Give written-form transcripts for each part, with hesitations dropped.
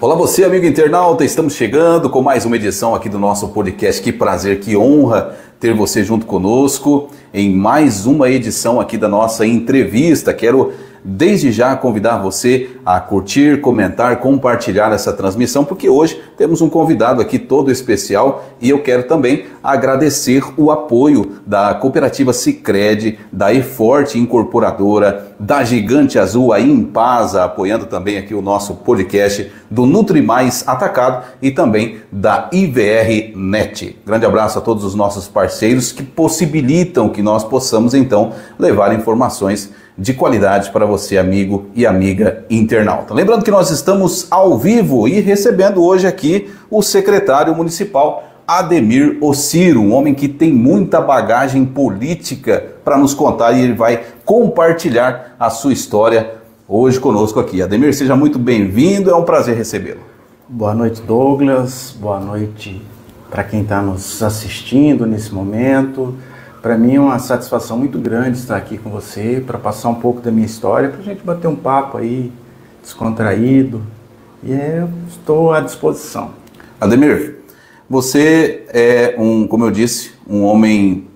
Olá você, amigo internauta, estamos chegando com mais uma edição aqui do nosso podcast. Que prazer, que honra ter você junto conosco em mais uma edição aqui da nossa entrevista. Quero desde já convidar você a curtir, comentar, compartilhar essa transmissão, porque hoje temos um convidado aqui todo especial e eu quero também agradecer o apoio da Cooperativa Sicredi, da E-Forte Incorporadora, da Gigante Azul, a Impasa, apoiando também aqui o nosso podcast, do Nutri Mais Atacado e também da IVR Net. Grande abraço a todos os nossos parceiros que possibilitam que nós possamos então levar informações de qualidade para você, amigo e amiga internauta. Lembrando que nós estamos ao vivo e recebendo hoje aqui o secretário municipal Ademir Ociro, um homem que tem muita bagagem política para nos contar e ele vai compartilhar a sua história hoje conosco aqui. Ademir, seja muito bem-vindo, é um prazer recebê-lo. Boa noite, Douglas, boa noite para quem está nos assistindo nesse momento. Para mim é uma satisfação muito grande estar aqui com você para passar um pouco da minha história, para a gente bater um papo aí descontraído, e eu estou à disposição. Ademir, você é como eu disse, um homem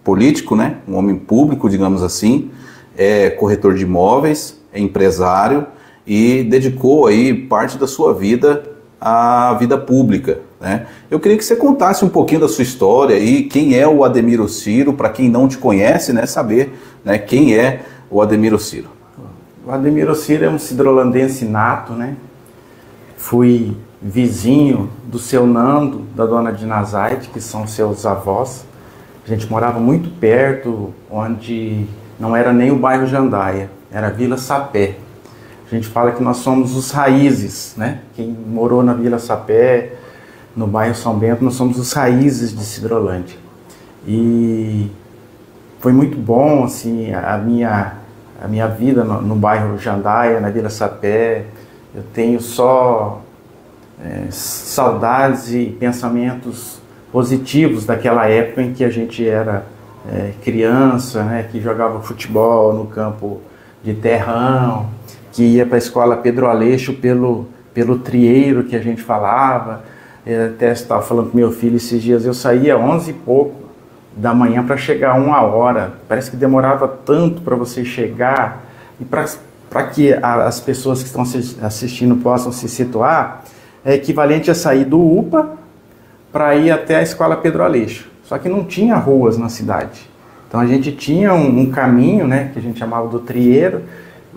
político, né? Um homem público, digamos assim, é corretor de imóveis, é empresário e dedicou aí parte da sua vida à vida pública, né? Eu queria que você contasse um pouquinho da sua história e quem é o Ademir Ociro, para quem não te conhece, né, saber, né, quem é o Ademir Ociro. O Ademir Ociro é um cidrolandense nato, né? Fui vizinho do seu Nando, da dona Dinazaide, que são seus avós. A gente morava muito perto, onde não era nem o bairro Jandaia, era a Vila Sapé. A gente fala que nós somos os raízes, né? Quem morou na Vila Sapé, no bairro São Bento, nós somos os raízes de Cidrolândia. E foi muito bom, assim, a minha vida no bairro Jandaia, na Vila Sapé. Eu tenho só saudades e pensamentos positivos daquela época em que a gente era criança, né, que jogava futebol no campo de terrão, que ia para a escola Pedro Aleixo pelo trieiro que a gente falava. Eu até estava falando com meu filho esses dias, eu saía 11 e pouco da manhã para chegar 1h. Parece que demorava tanto para você chegar. E para que as pessoas que estão assistindo possam se situar, é equivalente a sair do UPA para ir até a escola Pedro Aleixo. Só que não tinha ruas na cidade. Então a gente tinha um caminho, né, que a gente chamava do trieiro,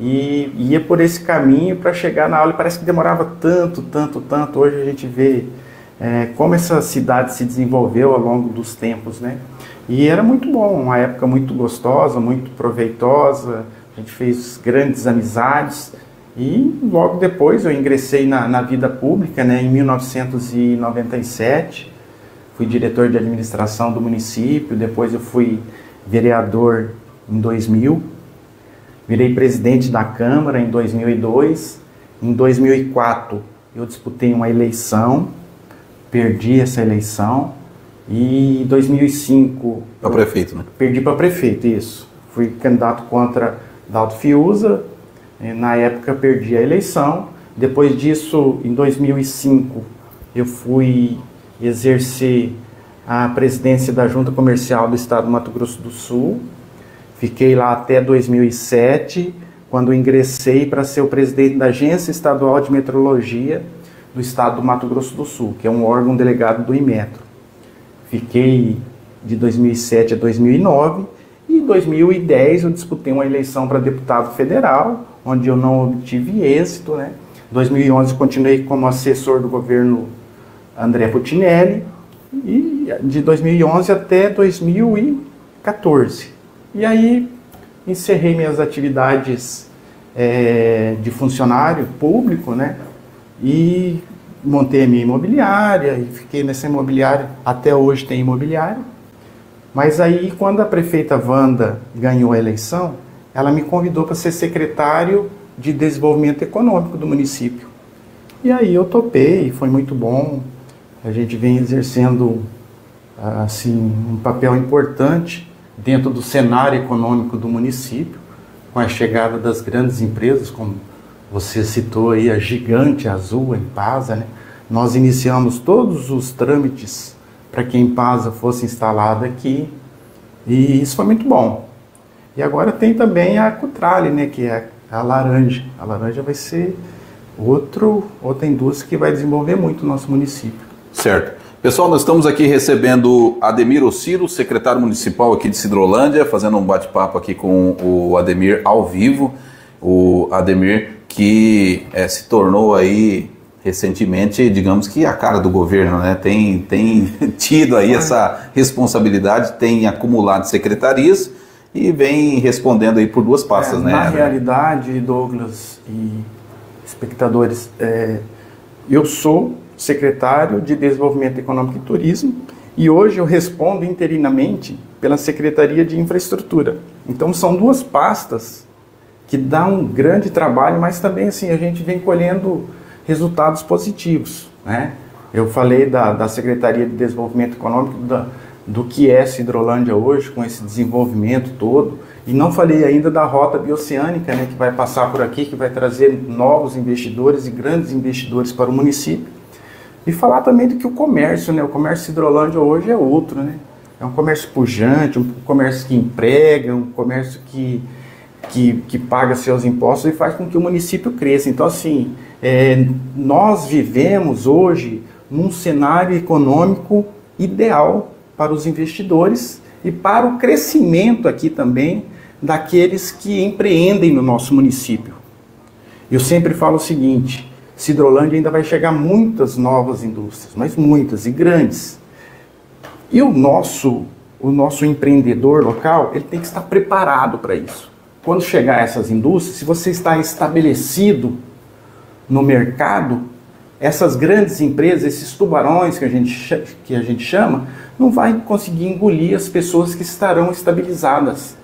e ia por esse caminho para chegar na aula, e parece que demorava tanto. Hoje a gente vê como essa cidade se desenvolveu ao longo dos tempos, né? E era muito bom, uma época muito gostosa, muito proveitosa, a gente fez grandes amizades, e logo depois eu ingressei na vida pública, né, em 1997, fui diretor de administração do município, depois eu fui vereador em 2000, virei presidente da Câmara em 2002, em 2004 eu disputei uma eleição, perdi essa eleição, e em 2005... Para prefeito, né? Perdi para prefeito, isso. Fui candidato contra Dalto Fiuza, na época perdi a eleição. Depois disso, em 2005, eu fui exercer a presidência da Junta Comercial do Estado do Mato Grosso do Sul. Fiquei lá até 2007, quando ingressei para ser o presidente da Agência Estadual de Metrologia do Estado do Mato Grosso do Sul, que é um órgão delegado do Inmetro. Fiquei de 2007 a 2009 e em 2010 eu disputei uma eleição para deputado federal, onde eu não obtive êxito, né? Em 2011 continuei como assessor do governo André Putinelli, e de 2011 até 2014. E aí encerrei minhas atividades de funcionário público, né? E montei a minha imobiliária e fiquei nessa imobiliária, até hoje tem imobiliária. Mas aí, quando a prefeita Wanda ganhou a eleição, ela me convidou para ser secretário de desenvolvimento econômico do município. E aí eu topei, foi muito bom. A gente vem exercendo assim, um papel importante dentro do cenário econômico do município, com a chegada das grandes empresas, como você citou aí, a gigante Azul, a Impasa, né? Nós iniciamos todos os trâmites para que a Impasa fosse instalada aqui, e isso foi muito bom. E agora tem também a Cutrale, né, que é a laranja. A laranja vai ser outra indústria que vai desenvolver muito o nosso município. Certo. Pessoal, nós estamos aqui recebendo Ademir Ociro, secretário municipal aqui de Sidrolândia, fazendo um bate-papo aqui com o Ademir ao vivo. O Ademir que se tornou aí recentemente, digamos que a cara do governo, né? Tem tido aí essa responsabilidade, tem acumulado secretarias e vem respondendo aí por duas pastas, né? Na realidade, Douglas e espectadores, eu sou secretário de Desenvolvimento Econômico e Turismo e hoje eu respondo interinamente pela Secretaria de Infraestrutura. Então são duas pastas que dão um grande trabalho, mas também assim, a gente vem colhendo resultados positivos, né? Eu falei da Secretaria de Desenvolvimento Econômico, do que é Sidrolândia hoje, com esse desenvolvimento todo, e não falei ainda da Rota Bioceânica, né, que vai passar por aqui, que vai trazer novos investidores e grandes investidores para o município. E falar também do que o comércio, né? O comércio Sidrolândia hoje é outro, né? É um comércio pujante, um comércio que emprega, um comércio que paga seus impostos e faz com que o município cresça. Então, assim, nós vivemos hoje num cenário econômico ideal para os investidores e para o crescimento aqui também daqueles que empreendem no nosso município. Eu sempre falo o seguinte: Sidrolândia ainda vai chegar muitas novas indústrias, mas muitas e grandes. E o nosso empreendedor local, ele tem que estar preparado para isso. Quando chegar essas indústrias, se você está estabelecido no mercado, essas grandes empresas, esses tubarões que a gente chama, não vai conseguir engolir as pessoas que estarão estabilizadas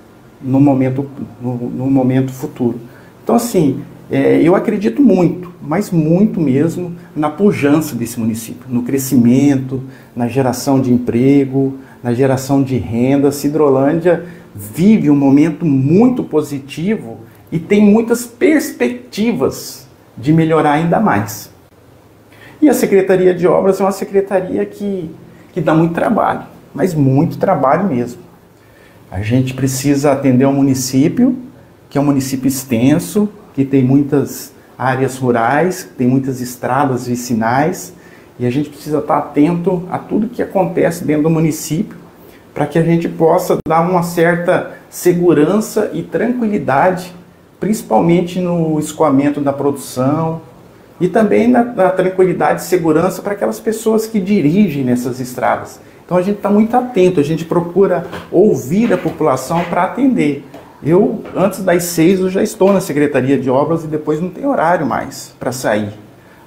no momento futuro. Então, assim, eu acredito muito, mas muito mesmo, na pujança desse município, no crescimento, na geração de emprego, na geração de renda. Sidrolândia vive um momento muito positivo e tem muitas perspectivas de melhorar ainda mais. E a Secretaria de Obras é uma secretaria que dá muito trabalho, mas muito trabalho mesmo. A gente precisa atender um município, que é um município extenso, que tem muitas áreas rurais, tem muitas estradas vicinais, e a gente precisa estar atento a tudo que acontece dentro do município, para que a gente possa dar uma certa segurança e tranquilidade, principalmente no escoamento da produção, e também na tranquilidade e segurança para aquelas pessoas que dirigem nessas estradas. Então a gente está muito atento, a gente procura ouvir a população para atender. Eu, antes das 6, eu já estou na Secretaria de Obras e depois não tem horário mais para sair.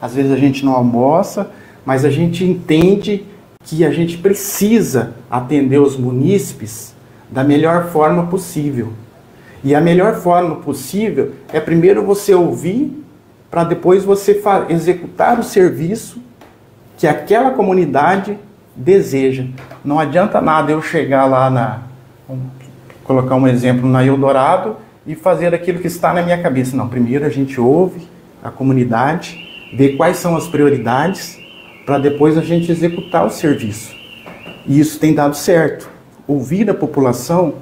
Às vezes a gente não almoça, mas a gente entende que a gente precisa atender os munícipes da melhor forma possível. E a melhor forma possível é primeiro você ouvir, para depois você executar o serviço que aquela comunidade deseja. Não adianta nada eu chegar lá vamos colocar um exemplo, na Eldorado e fazer aquilo que está na minha cabeça. Não, primeiro a gente ouve a comunidade, vê quais são as prioridades, para depois a gente executar o serviço. E isso tem dado certo. Ouvir a população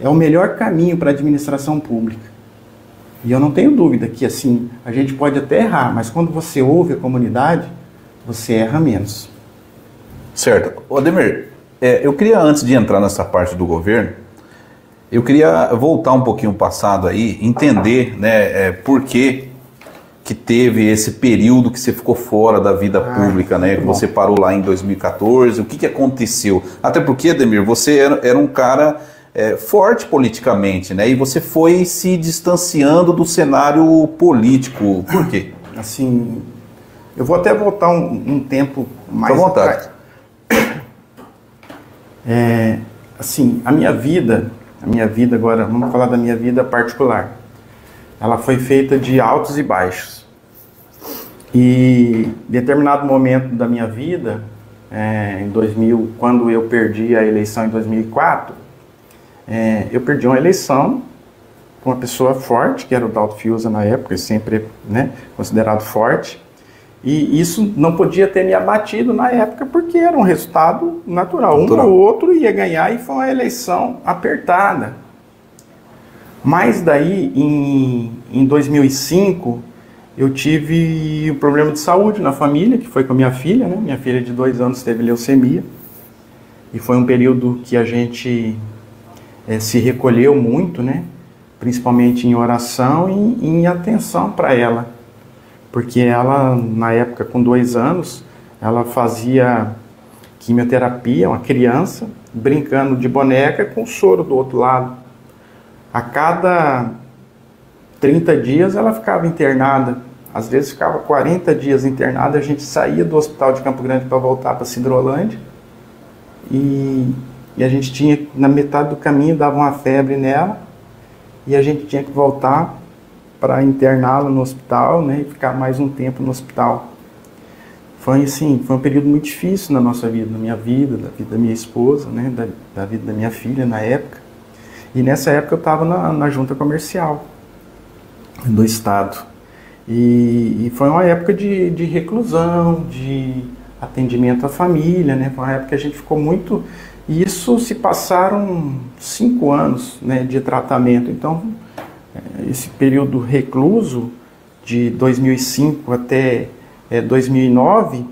é o melhor caminho para a administração pública. E eu não tenho dúvida que, assim, a gente pode até errar, mas quando você ouve a comunidade, você erra menos. Certo. Ademir, eu queria, antes de entrar nessa parte do governo, eu queria voltar um pouquinho o passado aí, entender, né, por que que teve esse período que você ficou fora da vida pública, né? Que você parou lá em 2014. O que aconteceu? Até porque, Ademir, você era um cara forte politicamente, né? E você foi se distanciando do cenário político. Por quê? Assim, eu vou até voltar um tempo mais à vontade. Assim, a minha vida agora, vamos falar da minha vida particular. Ela foi feita de altos e baixos. E em determinado momento da minha vida, em 2000, quando eu perdi a eleição em 2004, eu perdi uma eleição com uma pessoa forte, que era o Dalto Fiuza na época, sempre, né, considerado forte. E isso não podia ter me abatido na época, porque era um resultado natural. Um ou outro ia ganhar e foi uma eleição apertada. Mas daí, em 2005, eu tive um problema de saúde na família, que foi com a minha filha, né? Minha filha de 2 anos teve leucemia. E foi um período que a gente se recolheu muito, né? Principalmente em oração e em atenção para ela. Porque ela, na época, com 2 anos, ela fazia quimioterapia, uma criança, brincando de boneca com o soro do outro lado. A cada 30 dias ela ficava internada, às vezes ficava 40 dias internada, a gente saía do hospital de Campo Grande para voltar para Sidrolândia e a gente tinha, na metade do caminho, dava uma febre nela e a gente tinha que voltar para interná-la no hospital, né, e ficar mais um tempo no hospital. Foi assim, foi um período muito difícil na nossa vida, na minha vida, da vida da minha esposa, né, da vida da minha filha na época. E nessa época eu estava na junta comercial do estado. E foi uma época de reclusão, de atendimento à família, né? Foi uma época que a gente ficou muito... E isso se passaram 5 anos, né, de tratamento. Então, esse período recluso, de 2005 até 2009,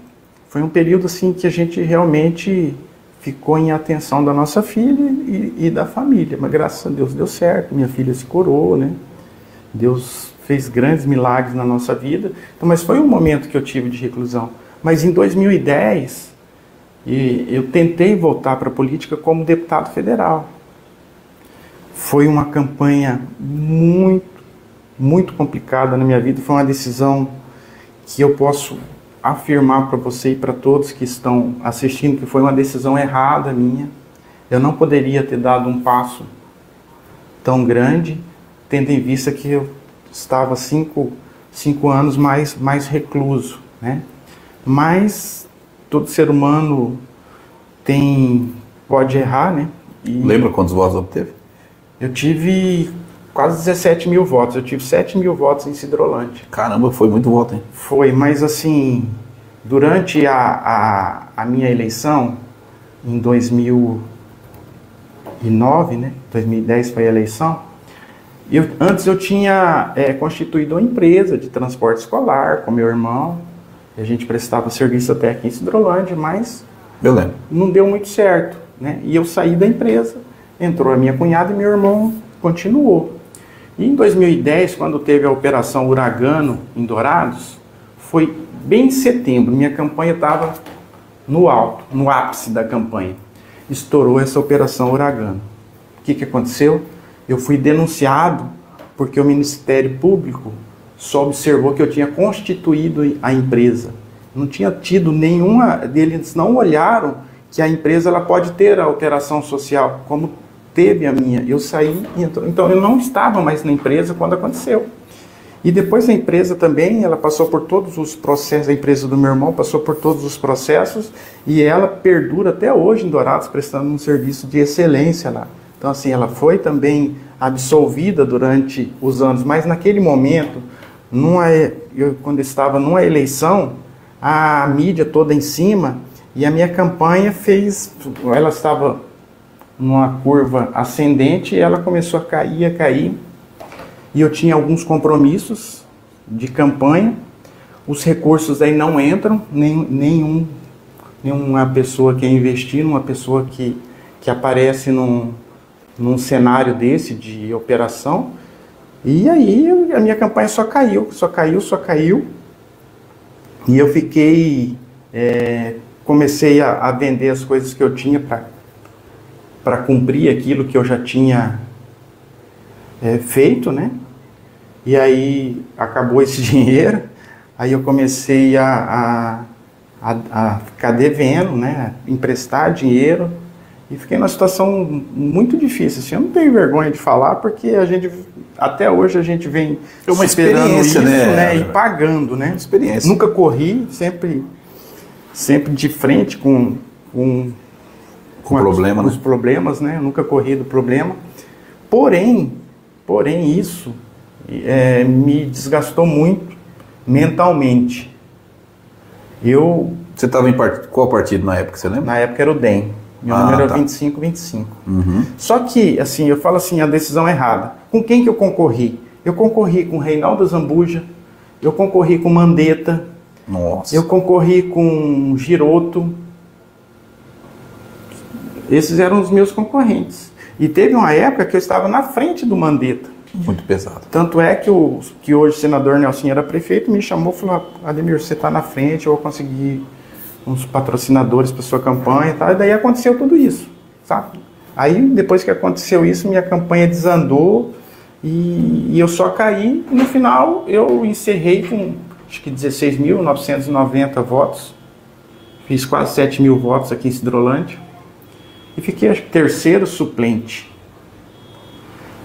foi um período assim que a gente realmente... ficou em atenção da nossa filha e da família, mas graças a Deus deu certo, minha filha se curou, né? Deus fez grandes milagres na nossa vida, então, mas foi um momento que eu tive de reclusão. Mas em 2010, eu tentei voltar para a política como deputado federal. Foi uma campanha muito complicada na minha vida, foi uma decisão que eu posso afirmar para você e para todos que estão assistindo que foi uma decisão errada minha. Eu não poderia ter dado um passo tão grande, tendo em vista que eu estava 5 anos mais recluso, né? Mas todo ser humano pode errar, né? E lembra quantos votos obteve? Eu tive quase 17 mil votos. Eu tive 7 mil votos em Sidrolândia. Caramba, foi muito voto, hein? Foi, mas assim, durante a minha eleição, em 2009, né? 2010 foi a eleição, antes eu tinha constituído uma empresa de transporte escolar com meu irmão. A gente prestava serviço até aqui em Sidrolândia, mas eu lembro, não deu muito certo, né? E eu saí da empresa, entrou a minha cunhada e meu irmão continuou. E em 2010, quando teve a Operação Uragano em Dourados, foi bem em setembro, minha campanha estava no alto, no ápice da campanha. Estourou essa Operação Uragano. O que aconteceu? Eu fui denunciado porque o Ministério Público só observou que eu tinha constituído a empresa. Não tinha tido nenhuma deles, não olharam que a empresa ela pode ter a alteração social, como teve a minha. Eu saí e entrou. Então eu não estava mais na empresa quando aconteceu. E depois a empresa também, ela passou por todos os processos, a empresa do meu irmão passou por todos os processos e ela perdura até hoje em Dourados, prestando um serviço de excelência lá. Então assim, ela foi também absolvida durante os anos, mas naquele momento, quando estava numa eleição, a mídia toda em cima e a minha campanha ela estava numa curva ascendente e ela começou a cair, e eu tinha alguns compromissos de campanha, os recursos aí não entram, nenhuma pessoa quer investir numa pessoa que aparece num cenário desse de operação, E aí a minha campanha só caiu. E eu fiquei, comecei a vender as coisas que eu tinha para cumprir aquilo que eu já tinha feito, né? E aí acabou esse dinheiro, aí eu comecei a ficar devendo, né? Emprestar dinheiro. E fiquei numa situação muito difícil, assim, eu não tenho vergonha de falar, porque até hoje a gente vem uma esperando experiência, isso, né? E pagando, né? Experiência. Nunca corri, sempre de frente com problema, os problemas, né? Nunca corri do problema. Porém isso me desgastou muito mentalmente. Você estava em qual partido na época, você lembra? Na época era o DEM. Meu número era 2525. Uhum. Só que, assim, eu falo assim, a decisão errada. Com quem que eu concorri? Eu concorri com Reinaldo Zambuja, eu concorri com Mandetta, Nossa. eu concorri com Giroto. Esses eram os meus concorrentes. E teve uma época que eu estava na frente do Mandetta. Muito pesado. Tanto é que hoje o senador Nelson era prefeito, me chamou e falou: Ademir, você está na frente, eu vou conseguir uns patrocinadores para sua campanha e tal. E daí aconteceu tudo isso, sabe? Aí, depois que aconteceu isso, minha campanha desandou e eu só caí. E no final, eu encerrei com, acho que 16.990 votos. Fiz quase 7 mil votos aqui em Sidrolândia. E fiquei, acho que, terceiro suplente.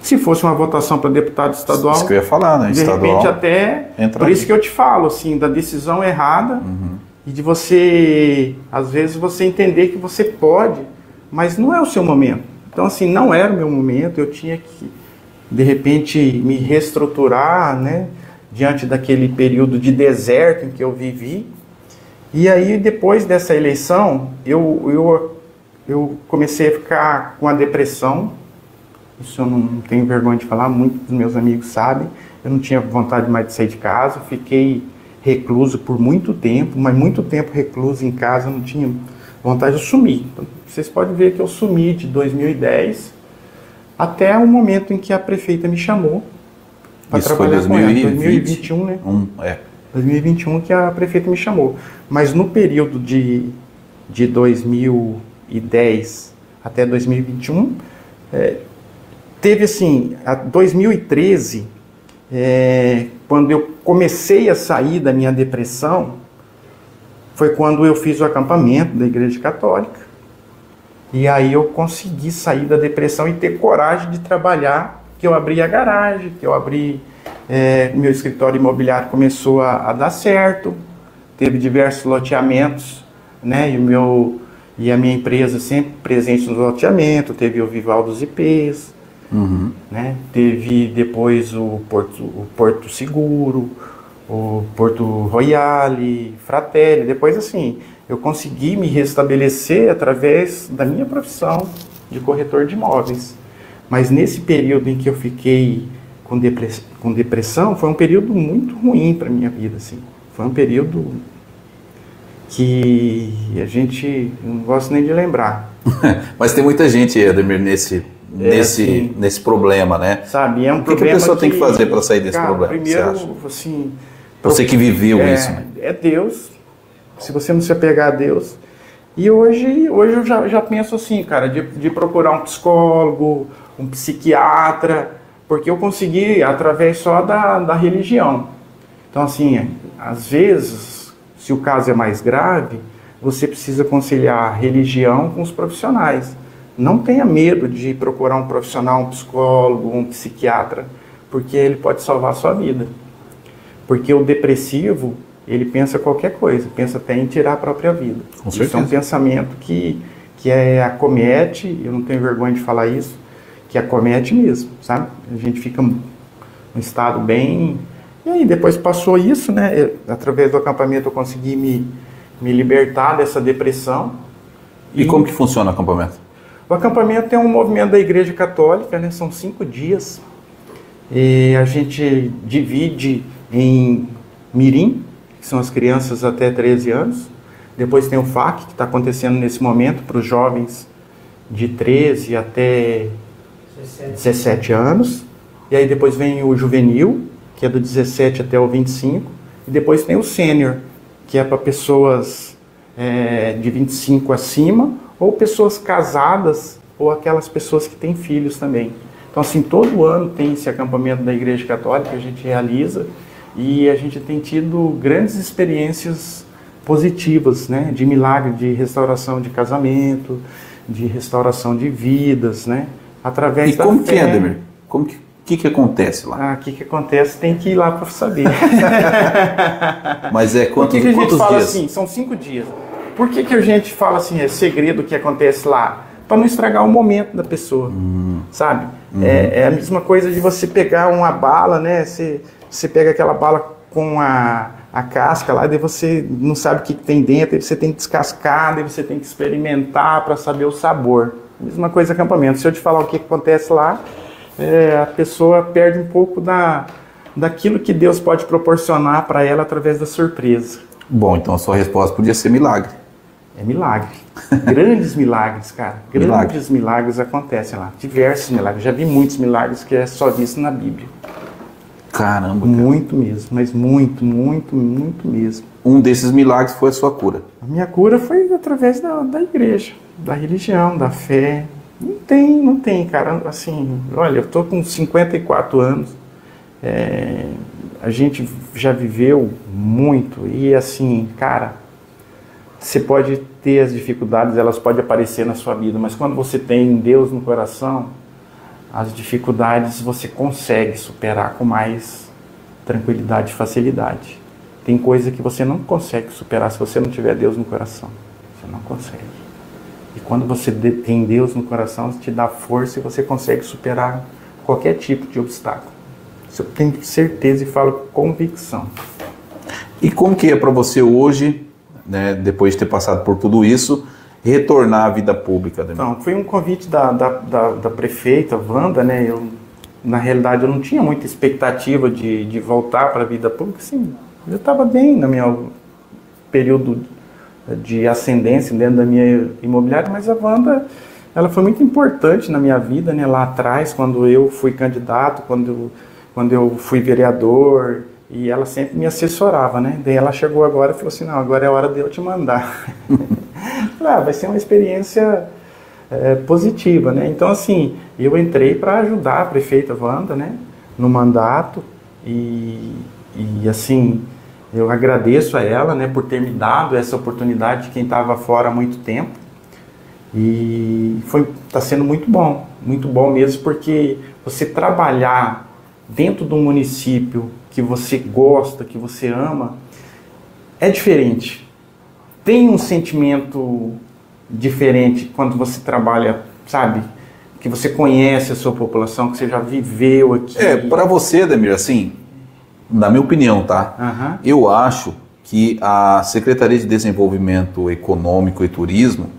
Se fosse uma votação para deputado estadual, isso que eu ia falar, né? De Estadual, repente até, por isso que eu te falo, assim, da decisão errada. Uhum. E de você, às vezes, você entender que você pode, mas não é o seu momento. Então, assim, não era o meu momento, eu tinha que, de repente, me reestruturar, né, diante daquele período de deserto em que eu vivi. E aí, depois dessa eleição, eu comecei a ficar com a depressão. Isso eu não tenho vergonha de falar, muitos dos meus amigos sabem. Eu não tinha vontade mais de sair de casa, fiquei recluso por muito tempo, mas muito tempo recluso em casa, não tinha vontade, eu sumi. Então, vocês podem ver que eu sumi de 2010 até o momento em que a prefeita me chamou para trabalhar com ela. 2021, né? 2021 que a prefeita me chamou. Mas no período de 2010 até 2021, teve assim, 2013... quando eu comecei a sair da minha depressão, foi quando eu fiz o acampamento da Igreja Católica. E aí eu consegui sair da depressão e ter coragem de trabalhar, que eu abri a garagem, que eu abri... meu escritório imobiliário começou a dar certo, teve diversos loteamentos, né? E a minha empresa sempre presente no loteamento, teve o Vival dos IPs, uhum. né? Teve depois o Porto Seguro, o Porto Royale, Fratelli. Depois, assim, eu consegui me restabelecer através da minha profissão de corretor de imóveis. Mas nesse período em que eu fiquei com depressão, foi um período muito ruim para a minha vida, assim. Foi um período que a gente não gosta nem de lembrar. Mas tem muita gente, Ademir, nesse problema, né? Sabe, é um o que problema a pessoa tem que fazer para sair desse problema? Primeiro, assim... Você que viveu isso, né? É Deus. Se você não se apegar a Deus. E hoje eu já penso assim, cara, de procurar um psicólogo, um psiquiatra, porque eu consegui através só da religião. Então, assim, às vezes, se o caso é mais grave, você precisa conciliar a religião com os profissionais. Não tenha medo de procurar um profissional, um psicólogo, um psiquiatra, porque ele pode salvar a sua vida. Porque o depressivo, ele pensa qualquer coisa, pensa até em tirar a própria vida. Com certeza. Isso é um pensamento que acomete, eu não tenho vergonha de falar isso, que acomete mesmo, sabe? A gente fica num estado bem... E aí, depois passou isso, né? Através do acampamento eu consegui me libertar dessa depressão. E como que funciona o acampamento? O acampamento é um movimento da Igreja Católica, né? São 5 dias. E a gente divide em Mirim, que são as crianças até 13 anos. Depois tem o FAC, que está acontecendo nesse momento para os jovens de 13 até 17 anos. E aí depois vem o juvenil, que é do 17 até o 25. E depois tem o sênior, que é para pessoas de 25 acima, ou pessoas casadas, ou aquelas pessoas que têm filhos também. Então, assim, todo ano tem esse acampamento da Igreja Católica que a gente realiza, e a gente tem tido grandes experiências positivas, né? De milagre, de restauração de casamento, de restauração de vidas, né? Através da fé. E como que é, Ademir? O que acontece lá? O que acontece tem que ir lá para saber. Mas quantos dias? Por que a gente fala dias? assim? São 5 dias. Por que a gente fala assim, é segredo que acontece lá? Para não estragar o momento da pessoa, sabe? É a mesma coisa de você pegar uma bala, né? Você pega aquela bala com a casca lá, daí você não sabe o que tem dentro, aí você tem que descascar, daí você tem que experimentar para saber o sabor. Mesma coisa acampamento. Se eu te falar o que acontece lá, a pessoa perde um pouco daquilo que Deus pode proporcionar para ela através da surpresa. Bom, então a sua resposta podia ser milagre. É milagre. Grandes milagres, cara. Grandes milagres acontecem lá. Diversos milagres. Já vi muitos milagres que é só visto na Bíblia. Caramba, cara. Muito mesmo, mas muito, muito, muito mesmo. Um desses milagres foi a sua cura. A minha cura foi através da igreja, da religião, da fé. Não tem, cara. Assim, olha, eu tô com 54 anos. A gente já viveu muito e assim, cara, você pode ter as dificuldades, elas podem aparecer na sua vida, mas quando você tem Deus no coração, as dificuldades você consegue superar com mais tranquilidade e facilidade. Tem coisa que você não consegue superar se você não tiver Deus no coração. Você não consegue. E quando você tem Deus no coração, te dá força e você consegue superar qualquer tipo de obstáculo. Isso eu tenho certeza e falo com convicção. E como que é para você hoje, né, depois de ter passado por tudo isso, retornar à vida pública? Então, foi um convite da prefeita, Wanda, né? Na realidade, eu não tinha muita expectativa de voltar para a vida pública. Assim, eu estava bem no meu período de ascendência dentro da minha imobiliária, mas a Wanda, ela foi muito importante na minha vida, né? Lá atrás, quando eu fui candidato, quando eu fui vereador, e ela sempre me assessorava, né? Daí ela chegou agora e falou assim, não, agora é hora de eu te mandar. Vai ser uma experiência positiva, né? Então, assim, eu entrei para ajudar a prefeita Wanda, né? No mandato, e assim, eu agradeço a ela, né? Por ter me dado essa oportunidade de quem estava fora há muito tempo. E está sendo muito bom mesmo, porque você trabalhar dentro de um município que você gosta, que você ama, é diferente. Tem um sentimento diferente quando você trabalha, sabe? Que você conhece a sua população, que você já viveu aqui. Para você, Ademir, assim, na minha opinião, tá? Eu acho que a Secretaria de Desenvolvimento Econômico e Turismo,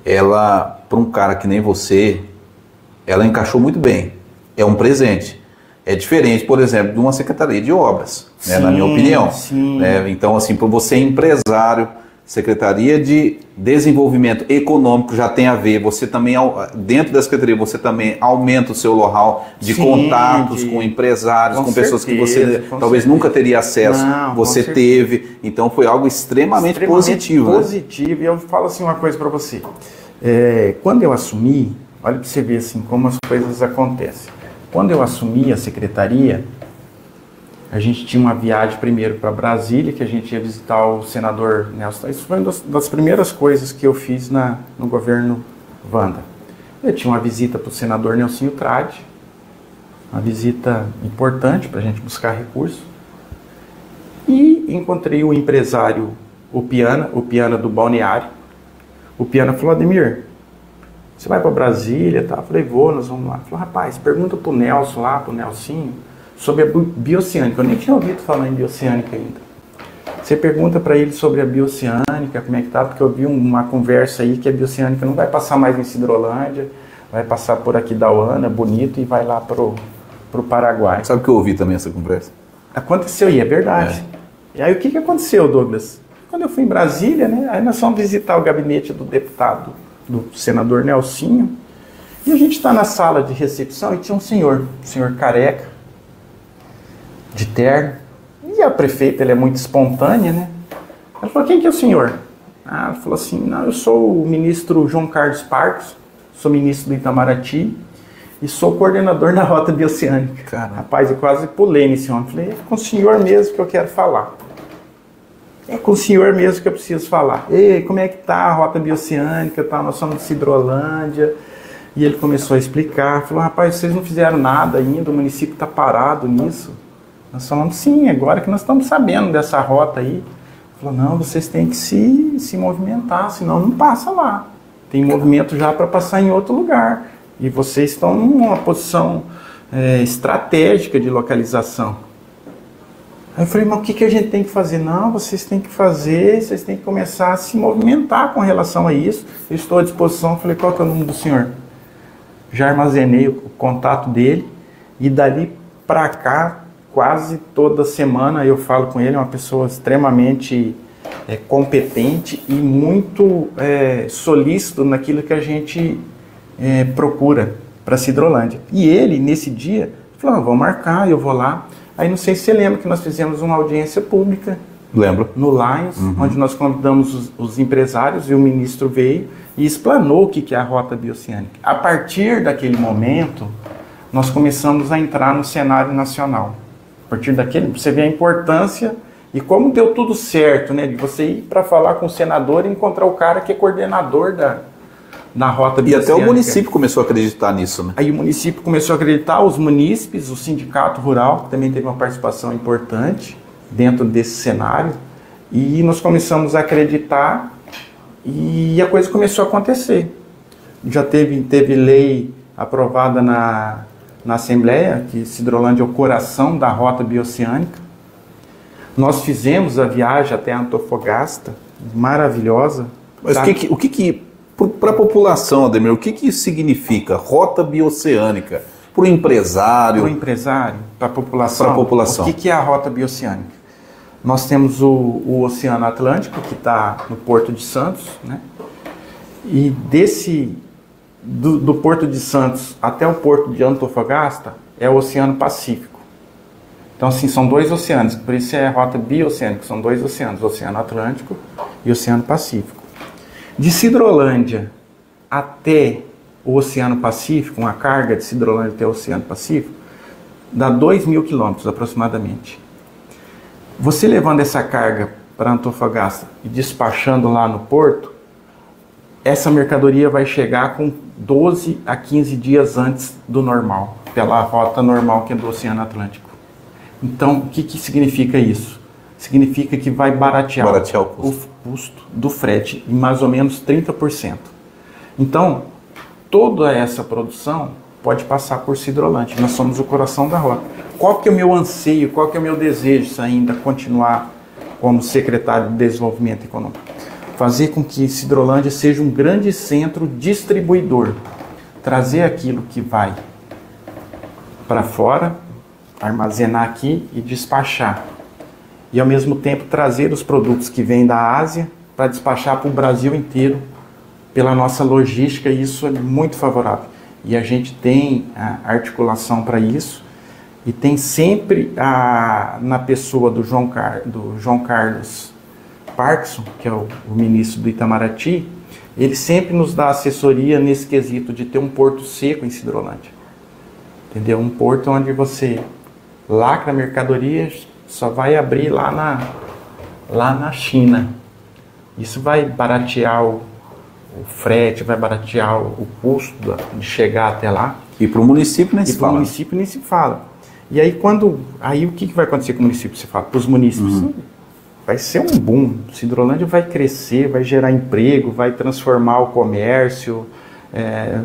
ela, para um cara que nem você, ela encaixou muito bem. É um presente. É diferente, por exemplo, de uma Secretaria de Obras, né, na minha opinião. Então, assim, para você empresário, Secretaria de Desenvolvimento Econômico já tem a ver, você também, dentro da Secretaria, você também aumenta o seu know-how de contatos com empresários, com pessoas que você talvez nunca teria acesso, você teve. Então, foi algo extremamente positivo. Positivo, e eu falo assim uma coisa para você. Quando eu assumi, olha para você ver assim, como as coisas acontecem. Quando eu assumi a secretaria, a gente tinha uma viagem primeiro para Brasília, que a gente ia visitar o senador Nelson. Isso foi uma das primeiras coisas que eu fiz no governo Wanda. Eu tinha uma visita para o senador Nelsinho Trade, uma visita importante para a gente buscar recursos. E encontrei o empresário, o Piana do Balneário. O Piana falou, Ademir, você vai para Brasília? Tá? Eu falei, vou, nós vamos lá. Ele falou, rapaz, pergunta pro Nelson lá, pro Nelsinho, sobre a bioceânica. Eu nem tinha ouvido falar em bioceânica ainda. Você pergunta para ele sobre a bioceânica, como é que tá, porque eu vi uma conversa aí que a bioceânica não vai passar mais em Cidrolândia, vai passar por aqui da Uana, Bonito, e vai lá pro Paraguai. Sabe que eu ouvi também essa conversa? Aconteceu, e é verdade. E aí o que aconteceu, Douglas? Quando eu fui em Brasília, né, aí nós fomos visitar o gabinete do deputado, do senador Nelsinho, e a gente está na sala de recepção e tinha um senhor careca, de terno. E a prefeita, ela é muito espontânea, né? Ela falou, quem que é o senhor? Ela falou assim, não, eu sou o ministro João Carlos Parques, sou ministro do Itamaraty e sou coordenador da Rota Bioceânica. Caramba. Rapaz, eu quase pulei nesse homem. Falei, é com o senhor mesmo que eu quero falar. É com o senhor mesmo que eu preciso falar. Ei, como é que tá a Rota Bioceânica? Tá, nós somos de Sidrolândia. E ele começou a explicar. Falou, rapaz, vocês não fizeram nada ainda, o município está parado nisso. Nós falamos, sim, agora que nós estamos sabendo dessa rota aí. Falou, não, vocês têm que se movimentar, senão não passa lá. Tem movimento já para passar em outro lugar. E vocês estão numa posição estratégica de localização. Aí eu falei, mas o que a gente tem que fazer? Não, vocês têm que fazer, vocês têm que começar a se movimentar com relação a isso. Eu estou à disposição. Eu falei, qual que é o nome do senhor? Já armazenei o contato dele e dali para cá, quase toda semana eu falo com ele. É uma pessoa extremamente competente e muito solícito naquilo que a gente procura para Sidrolândia. E ele, nesse dia, falou, vamos marcar, eu vou lá. Aí não sei se você lembra que nós fizemos uma audiência pública. Lembro. No Lions, onde nós convidamos os empresários e o ministro veio e explanou o que é a Rota Bioceânica. A partir daquele momento, nós começamos a entrar no cenário nacional. A partir daquele, você vê a importância e como deu tudo certo, né? De você ir para falar com o senador e encontrar o cara que é coordenador da Rota Bioceânica. E até o município começou a acreditar nisso, né? Aí o município começou a acreditar, os munícipes, o sindicato rural, que também teve uma participação importante dentro desse cenário, e nós começamos a acreditar e a coisa começou a acontecer. Já teve lei aprovada na Assembleia, que Sidrolândia é o coração da Rota Bioceânica. Nós fizemos a viagem até Antofagasta, maravilhosa. Mas tá? o que para a população, Ademir, o que isso significa? Rota Bioceânica, para o empresário? Para o empresário, para a população. Para a população. O que é a Rota Bioceânica? Nós temos o Oceano Atlântico, que está no Porto de Santos, né? E do Porto de Santos até o Porto de Antofagasta é o Oceano Pacífico. Então, assim, são dois oceanos, por isso é a Rota Bioceânica, são dois oceanos, o Oceano Atlântico e o Oceano Pacífico. De Sidrolândia até o Oceano Pacífico, uma carga de Sidrolândia até o Oceano Pacífico, dá 2.000 quilômetros aproximadamente. Você levando essa carga para Antofagasta e despachando lá no porto, essa mercadoria vai chegar com 12 a 15 dias antes do normal, pela rota normal que é do Oceano Atlântico. Então, o que significa isso? Significa que vai baratear o custo do frete em mais ou menos 30%. Então, toda essa produção pode passar por Sidrolândia. Nós somos o coração da rota. Qual que é o meu anseio, qual que é o meu desejo se ainda continuar como secretário de Desenvolvimento Econômico? Fazer com que Sidrolândia seja um grande centro distribuidor. Trazer aquilo que vai para fora, armazenar aqui e despachar. E ao mesmo tempo trazer os produtos que vêm da Ásia para despachar para o Brasil inteiro pela nossa logística, e isso é muito favorável. E a gente tem a articulação para isso e tem sempre na pessoa do João Carlos Parkinson, que é o ministro do Itamaraty, ele sempre nos dá assessoria nesse quesito de ter um porto seco em Sidrolândia. Entendeu? Um porto onde você lacra mercadorias, só vai abrir lá na China. Isso vai baratear o frete, vai baratear o custo de chegar até lá. E para o município nem se fala. E para o município nem se fala. E aí, o que vai acontecer com o município? Se fala para os municípios, vai ser um boom. Sidrolândia vai crescer, vai gerar emprego, vai transformar o comércio,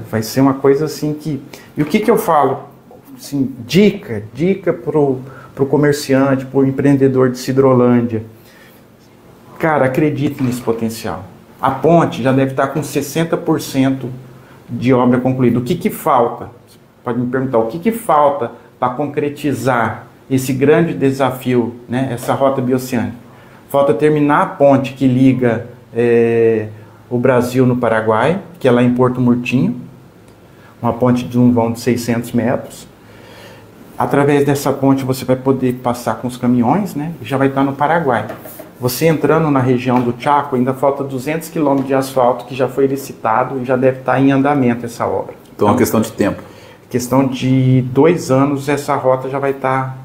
vai ser uma coisa assim que... E o que eu falo? Assim, dica para o comerciante, para o empreendedor de Sidrolândia. Cara, acredite nesse potencial. A ponte já deve estar com 60% de obra concluída. O que falta? Você pode me perguntar, o que falta para concretizar esse grande desafio, né, essa rota bioceânica? Falta terminar a ponte que liga o Brasil no Paraguai, que é lá em Porto Murtinho, uma ponte de um vão de 600 metros. Através dessa ponte você vai poder passar com os caminhões, né? E já vai estar no Paraguai. Você entrando na região do Chaco, ainda falta 200 quilômetros de asfalto que já foi licitado e já deve estar em andamento essa obra. Então é uma questão de tempo. Questão de 2 anos, essa rota já vai estar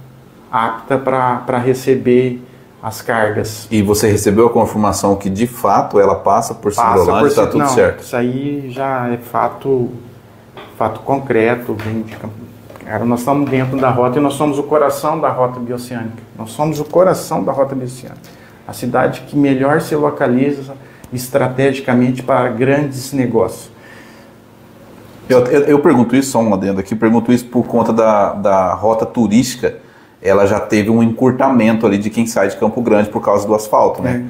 apta para receber as cargas. E você recebeu a confirmação que de fato ela passa por Cidrolândia, está tudo certo? Isso aí já é fato concreto. Cara, nós estamos dentro da rota e nós somos o coração da rota bioceânica. Nós somos o coração da rota bioceânica. A cidade que melhor se localiza estrategicamente para grandes negócios. Eu pergunto isso, só um adendo aqui, pergunto isso por conta da rota turística. Ela já teve um encurtamento ali de quem sai de Campo Grande por causa do asfalto, né?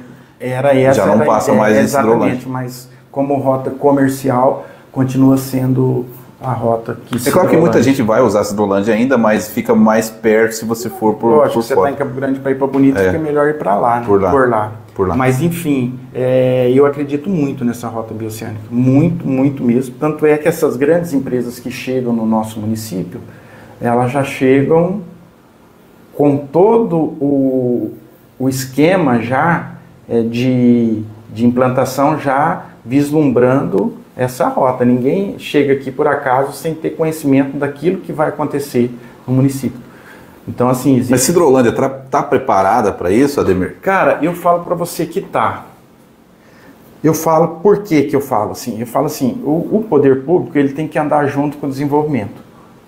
Já não passa mais em Cidrolândia. Exatamente, mas como rota comercial, continua sendo a rota que... É claro que muita gente vai usar Cidrolândia ainda, mas fica mais perto se você for por Lógico, por você está em Campo Grande para ir para Bonito, fica melhor ir para lá, né? Por lá. Mas enfim, eu acredito muito nessa rota bioceânica, muito, muito mesmo. Tanto é que essas grandes empresas que chegam no nosso município, elas já chegam com todo o esquema já de implantação já vislumbrando essa rota. Ninguém chega aqui por acaso sem ter conhecimento daquilo que vai acontecer no município. Então, assim, existe... Mas Cidrolândia está preparada para isso, Ademir? Cara, eu falo para você que tá. Eu falo, por que eu falo assim? Eu falo assim, o poder público ele tem que andar junto com o desenvolvimento,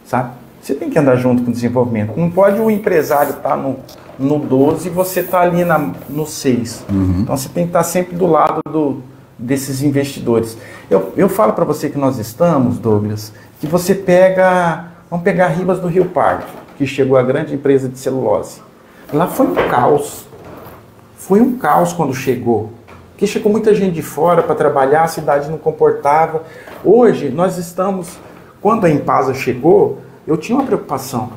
sabe? Você tem que andar junto com o desenvolvimento. Não pode o empresário estar no 12 e você estar ali no 6. Uhum. Então, você tem que estar sempre do lado desses investidores. Eu falo para você que nós estamos, Douglas, que você vamos pegar Ribas do Rio Pardo, que chegou a grande empresa de celulose. Lá foi um caos. Foi um caos quando chegou. Porque chegou muita gente de fora para trabalhar, a cidade não comportava. Hoje, nós estamos... Quando a Impasa chegou, eu tinha uma preocupação.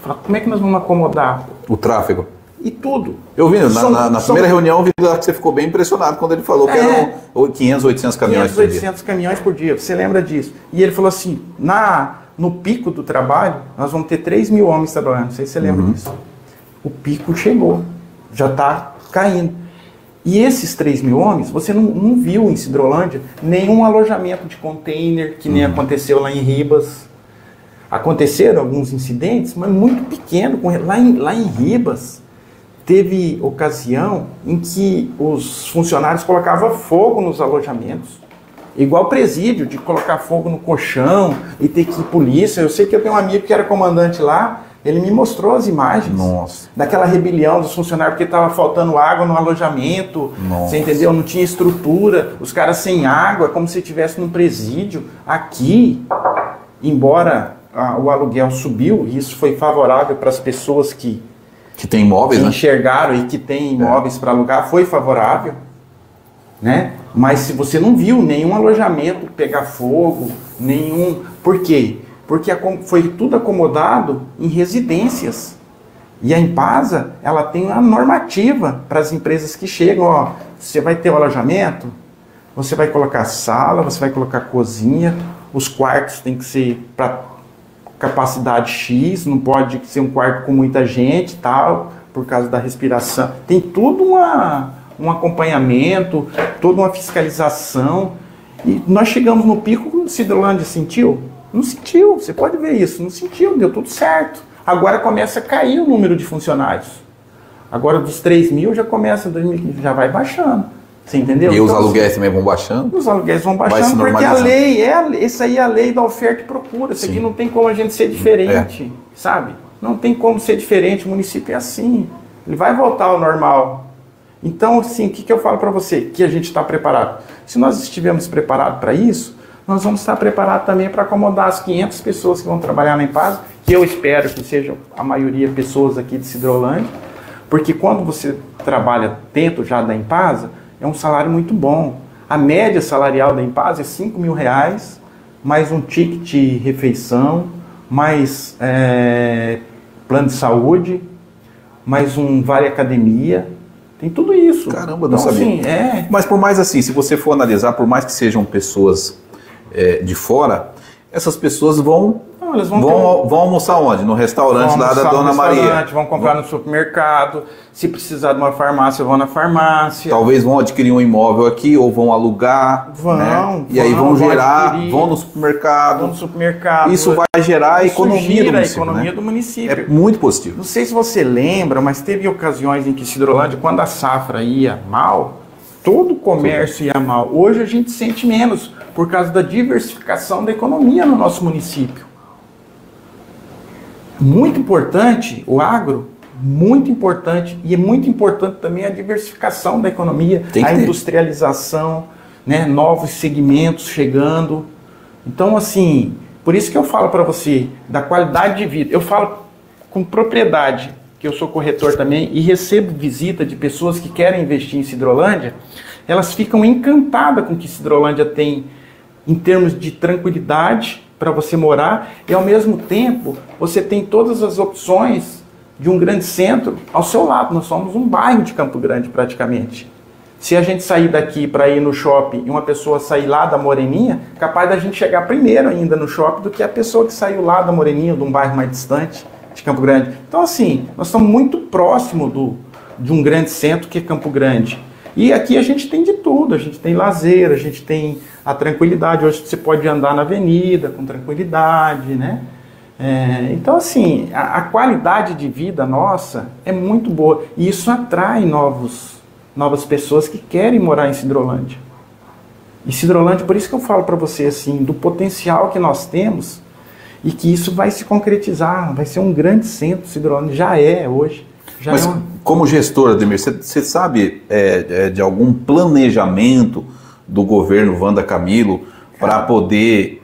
Falei, como é que nós vamos acomodar? O tráfego. E tudo. Eu vi, na primeira reunião, eu vi que você ficou bem impressionado quando ele falou que eram 500, 800 caminhões por dia. 800 caminhões por dia, você lembra disso? E ele falou assim, no pico do trabalho, nós vamos ter 3 mil homens trabalhando, não sei se você lembra disso. O pico chegou, já está caindo. E esses 3 mil homens, você não viu em Cidrolândia nenhum alojamento de container, que nem aconteceu lá em Ribas. Aconteceram alguns incidentes, mas muito pequeno. Lá em Ribas, teve ocasião em que os funcionários colocavam fogo nos alojamentos. Igual presídio, de colocar fogo no colchão e ter que ir polícia. Eu sei que eu tenho um amigo que era comandante lá, ele me mostrou as imagens. Nossa. Daquela rebelião dos funcionários porque estava faltando água no alojamento. Nossa. Você entendeu? Não tinha estrutura, os caras sem água, como se estivesse num presídio. Aqui, embora o aluguel subiu, e isso foi favorável para as pessoas que tem imóveis, que enxergaram e que tem imóveis para alugar, foi favorável, né? Mas se você não viu nenhum alojamento pegar fogo, nenhum... Por quê? Porque foi tudo acomodado em residências. E a Impasa, ela tem uma normativa para as empresas que chegam, ó, você vai ter o alojamento, você vai colocar sala, você vai colocar cozinha, os quartos tem que ser para capacidade X, não pode ser um quarto com muita gente, tal, por causa da respiração. Tem tudo um acompanhamento, toda uma fiscalização. E nós chegamos no pico, o Cidrolândia sentiu? Não sentiu, você pode ver isso, não sentiu, deu tudo certo. Agora começa a cair o número de funcionários. Agora dos 3 mil já começa, já vai baixando. Você entendeu? E então, os aluguéis também vão baixando? Os aluguéis vão baixando porque a lei, isso aí é a lei da oferta e procura. Isso aqui não tem como a gente ser diferente, sabe? Não tem como ser diferente, o município é assim. Ele vai voltar ao normal. Então, assim, o que eu falo para você? Que a gente está preparado. Se nós estivermos preparados para isso, nós vamos estar preparados também para acomodar as 500 pessoas que vão trabalhar na Impasa, que eu espero que sejam a maioria pessoas aqui de Cidrolândia, porque quando você trabalha dentro já da Impasa, é um salário muito bom. A média salarial da Impasa é R$5 mil, mais um ticket de refeição, mais plano de saúde, mais um vale academia. Tem tudo isso. Caramba, não sabia. Assim, Mas por mais assim, se você for analisar, por mais que sejam pessoas de fora, essas pessoas vão Não, eles vão almoçar onde? No restaurante lá da Dona Maria. Vão comprar no supermercado. Se precisar de uma farmácia, vão na farmácia. Talvez vão adquirir um imóvel aqui ou vão alugar. E aí vão gerar, vão no supermercado. Isso vai gerar a economia do município. É muito positivo. Não sei se você lembra, mas teve ocasiões em que Sidrolândia, quando a safra ia mal, todo o comércio ia mal. Hoje a gente sente menos por causa da diversificação da economia no nosso município. Muito importante o agro, muito importante, e é muito importante também a diversificação da economia, a industrialização, né, novos segmentos chegando. Então, assim, por isso que eu falo para você da qualidade de vida. Eu falo com propriedade, que eu sou corretor também, e recebo visita de pessoas que querem investir em Sidrolândia. Elas ficam encantadas com o que Sidrolândia tem em termos de tranquilidade para você morar, e ao mesmo tempo você tem todas as opções de um grande centro ao seu lado. Nós somos um bairro de Campo Grande praticamente. Se a gente sair daqui para ir no shopping e uma pessoa sair lá da Moreninha, capaz da gente chegar primeiro ainda no shopping do que a pessoa que saiu lá da Moreninha, de um bairro mais distante de Campo Grande. Então, assim, nós estamos muito próximo de um grande centro que é Campo Grande. E aqui a gente tem de tudo, a gente tem lazer, a gente tem a tranquilidade. Hoje você pode andar na avenida com tranquilidade, né? Então, assim, a qualidade de vida nossa é muito boa. E isso atrai novas pessoas que querem morar em Sidrolândia. E Sidrolândia, por isso que eu falo para você, assim, do potencial que nós temos e que isso vai se concretizar, vai ser um grande centro. Sidrolândia já é hoje. Mas como gestor, Ademir, você sabe de algum planejamento do governo Wanda Camilo para poder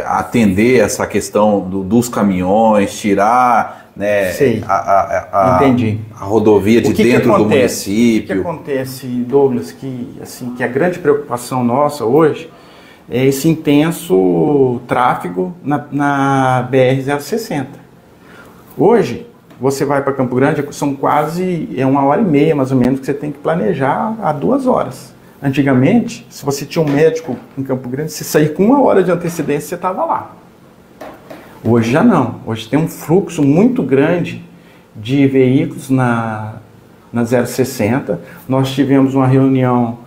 atender essa questão dos caminhões, tirar, né, a rodovia de dentro do município? O que acontece, Douglas, que a grande preocupação nossa hoje é esse intenso tráfego na BR-060. Hoje, você vai para Campo Grande, são quase 1h30, mais ou menos, que você tem que planejar a 2 horas. Antigamente, se você tinha um médico em Campo Grande, se sair com 1 hora de antecedência, você estava lá. Hoje já não. Hoje tem um fluxo muito grande de veículos na 060. Nós tivemos uma reunião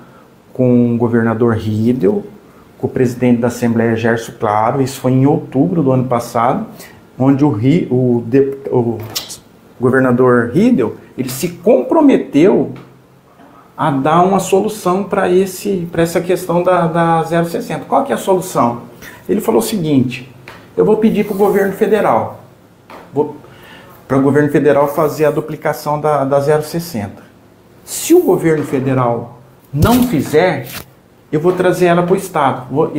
com o governador Riedel, com o presidente da Assembleia, Gerson Claro. Isso foi em outubro do ano passado, onde o governador Riedel, ele se comprometeu a dar uma solução para essa questão da 060. Qual que é a solução? Ele falou o seguinte: eu vou pedir para o governo federal, para o governo federal fazer a duplicação da 060. Se o governo federal não fizer, eu vou trazer ela para o Estado, vou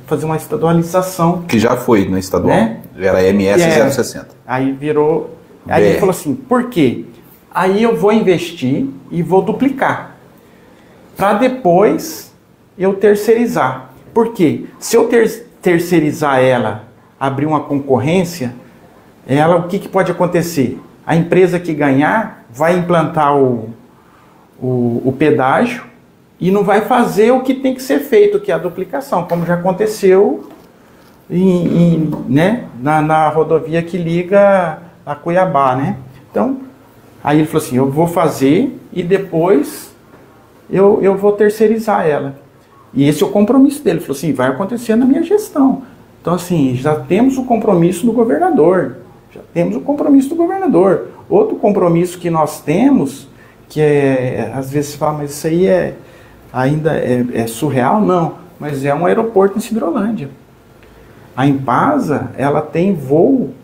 fazer uma estadualização. Que já foi na estadual, né? Era MS 060. Aí virou... Aí ele falou assim, por quê? Aí eu vou investir e vou duplicar, para depois eu terceirizar. Por quê? Se eu terceirizar ela, abrir uma concorrência, o que pode acontecer? A empresa que ganhar vai implantar o pedágio e não vai fazer o que tem que ser feito, que é a duplicação, como já aconteceu na rodovia que liga a Cuiabá, né? Então, aí ele falou assim, eu vou fazer e depois eu vou terceirizar ela. E esse é o compromisso dele. Ele falou assim, vai acontecer na minha gestão. Então, assim, já temos o compromisso do governador. Outro compromisso que nós temos, que às vezes você fala, mas isso aí ainda é surreal? Não, mas é um aeroporto em Sidrolândia. A Impasa, ela tem voo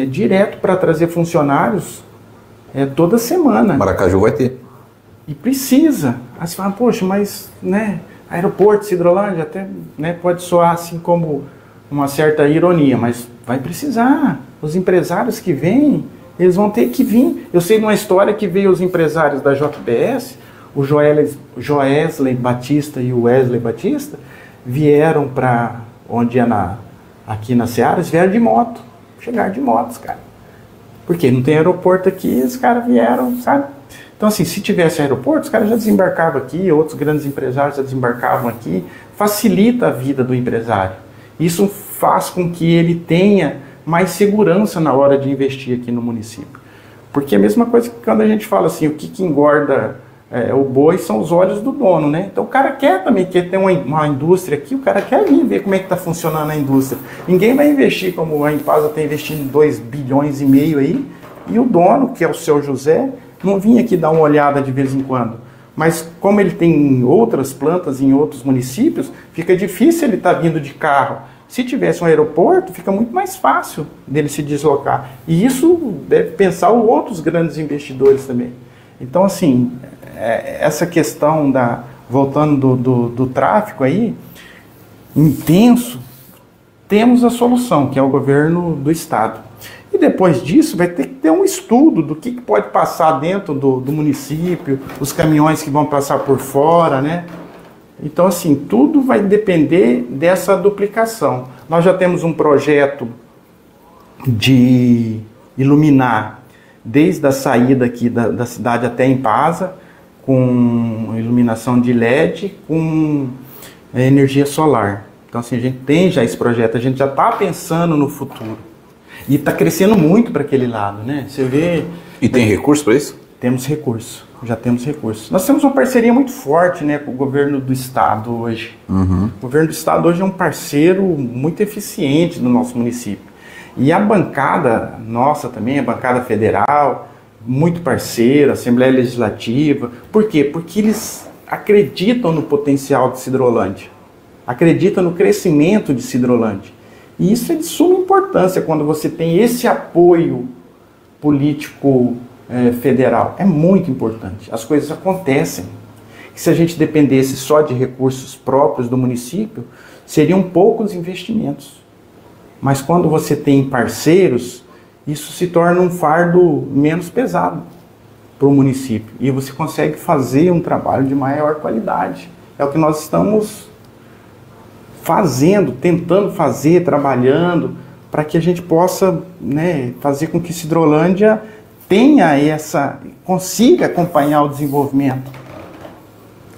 direto para trazer funcionários toda semana. Maracaju vai ter. E precisa. Aí você fala, poxa, mas aeroporto de Sidrolândia até pode soar assim como uma certa ironia, mas vai precisar. Os empresários que vêm, eles vão ter que vir. Eu sei de uma história que veio os empresários da JBS, o Joesley Batista e o Wesley Batista, vieram para onde aqui na Searas, vieram de moto. Chegaram de motos, cara. Porque não tem aeroporto aqui, os caras vieram, sabe? Então, assim, se tivesse aeroporto, os caras já desembarcavam aqui, outros grandes empresários já desembarcavam aqui. Facilita a vida do empresário. Isso faz com que ele tenha mais segurança na hora de investir aqui no município. Porque é a mesma coisa que quando a gente fala assim, o que engorda o boi são os olhos do dono, né? Então o cara quer ter uma indústria aqui, o cara quer vir ver como é que está funcionando a indústria. Ninguém vai investir como a Impasa está investindo 2,5 bilhões aí, e o dono, que é o seu José, não vinha aqui dar uma olhada de vez em quando. Mas como ele tem outras plantas em outros municípios, fica difícil ele estar vindo de carro. Se tivesse um aeroporto, fica muito mais fácil dele se deslocar. E isso deve pensar outros grandes investidores também. Então, assim, essa questão voltando do tráfico aí, intenso, temos a solução, que é o governo do estado. E depois disso vai ter que ter um estudo do que pode passar dentro do município, os caminhões que vão passar por fora, né? Então, assim, tudo vai depender dessa duplicação. Nós já temos um projeto de iluminar desde a saída aqui da cidade até Impasa, com iluminação de LED, com energia solar. Então, assim, a gente tem já esse projeto, a gente já está pensando no futuro. E está crescendo muito para aquele lado, né? Você vê... E tem recurso para isso? Temos recurso, já temos recurso. Nós temos uma parceria muito forte, né, com o governo do estado hoje. Uhum. O governo do estado hoje é um parceiro muito eficiente no nosso município. E a bancada nossa também, a bancada federal, muito parceira, Assembleia Legislativa. Por quê? Porque eles acreditam no potencial de Sidrolândia, acreditam no crescimento de Sidrolândia. E isso é de suma importância quando você tem esse apoio político federal. É muito importante. As coisas acontecem. E se a gente dependesse só de recursos próprios do município, seriam poucos investimentos. Mas quando você tem parceiros, isso se torna um fardo menos pesado para o município. E você consegue fazer um trabalho de maior qualidade. É o que nós estamos fazendo, tentando fazer, trabalhando, para que a gente possa, né, fazer com que Sidrolândia consiga acompanhar o desenvolvimento,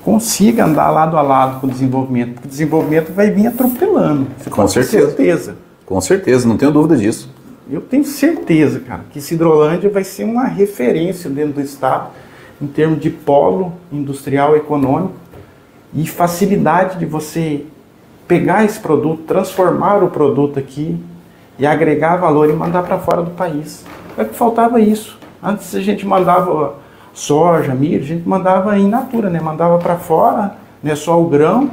consiga andar lado a lado com o desenvolvimento, porque o desenvolvimento vai vir atropelando. Você com certeza. Com certeza, não tenho dúvida disso. Eu tenho certeza, cara, que Sidrolândia vai ser uma referência dentro do estado, em termos de polo industrial e econômico, e facilidade de você pegar esse produto, transformar o produto aqui e agregar valor e mandar para fora do país. É que faltava isso. Antes a gente mandava soja, milho, a gente mandava in natura, né? Mandava para fora, né? Só o grão.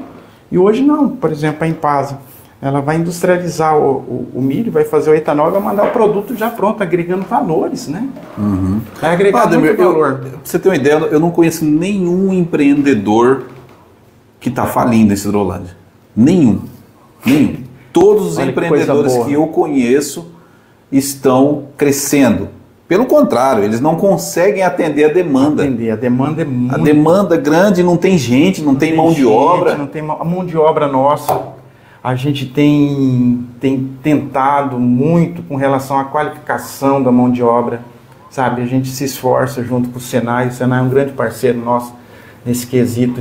E hoje não. Por exemplo, a Impasa, ela vai industrializar o milho, vai fazer o etanol e vai mandar o produto já pronto, agregando valores, né? Uhum. Vai agregar muito valor. Pra você ter uma ideia, eu não conheço nenhum empreendedor que está falindo em Sidrolândia. Nenhum. Todos os empreendedores que eu conheço estão crescendo. Pelo contrário, eles não conseguem atender a demanda. A demanda é muito... A demanda é grande, não tem gente, não tem mão de obra. Não tem a mão de obra nossa. A gente tem tentado muito com relação à qualificação da mão de obra. Sabe, a gente se esforça junto com o Senai. O Senai é um grande parceiro nosso nesse quesito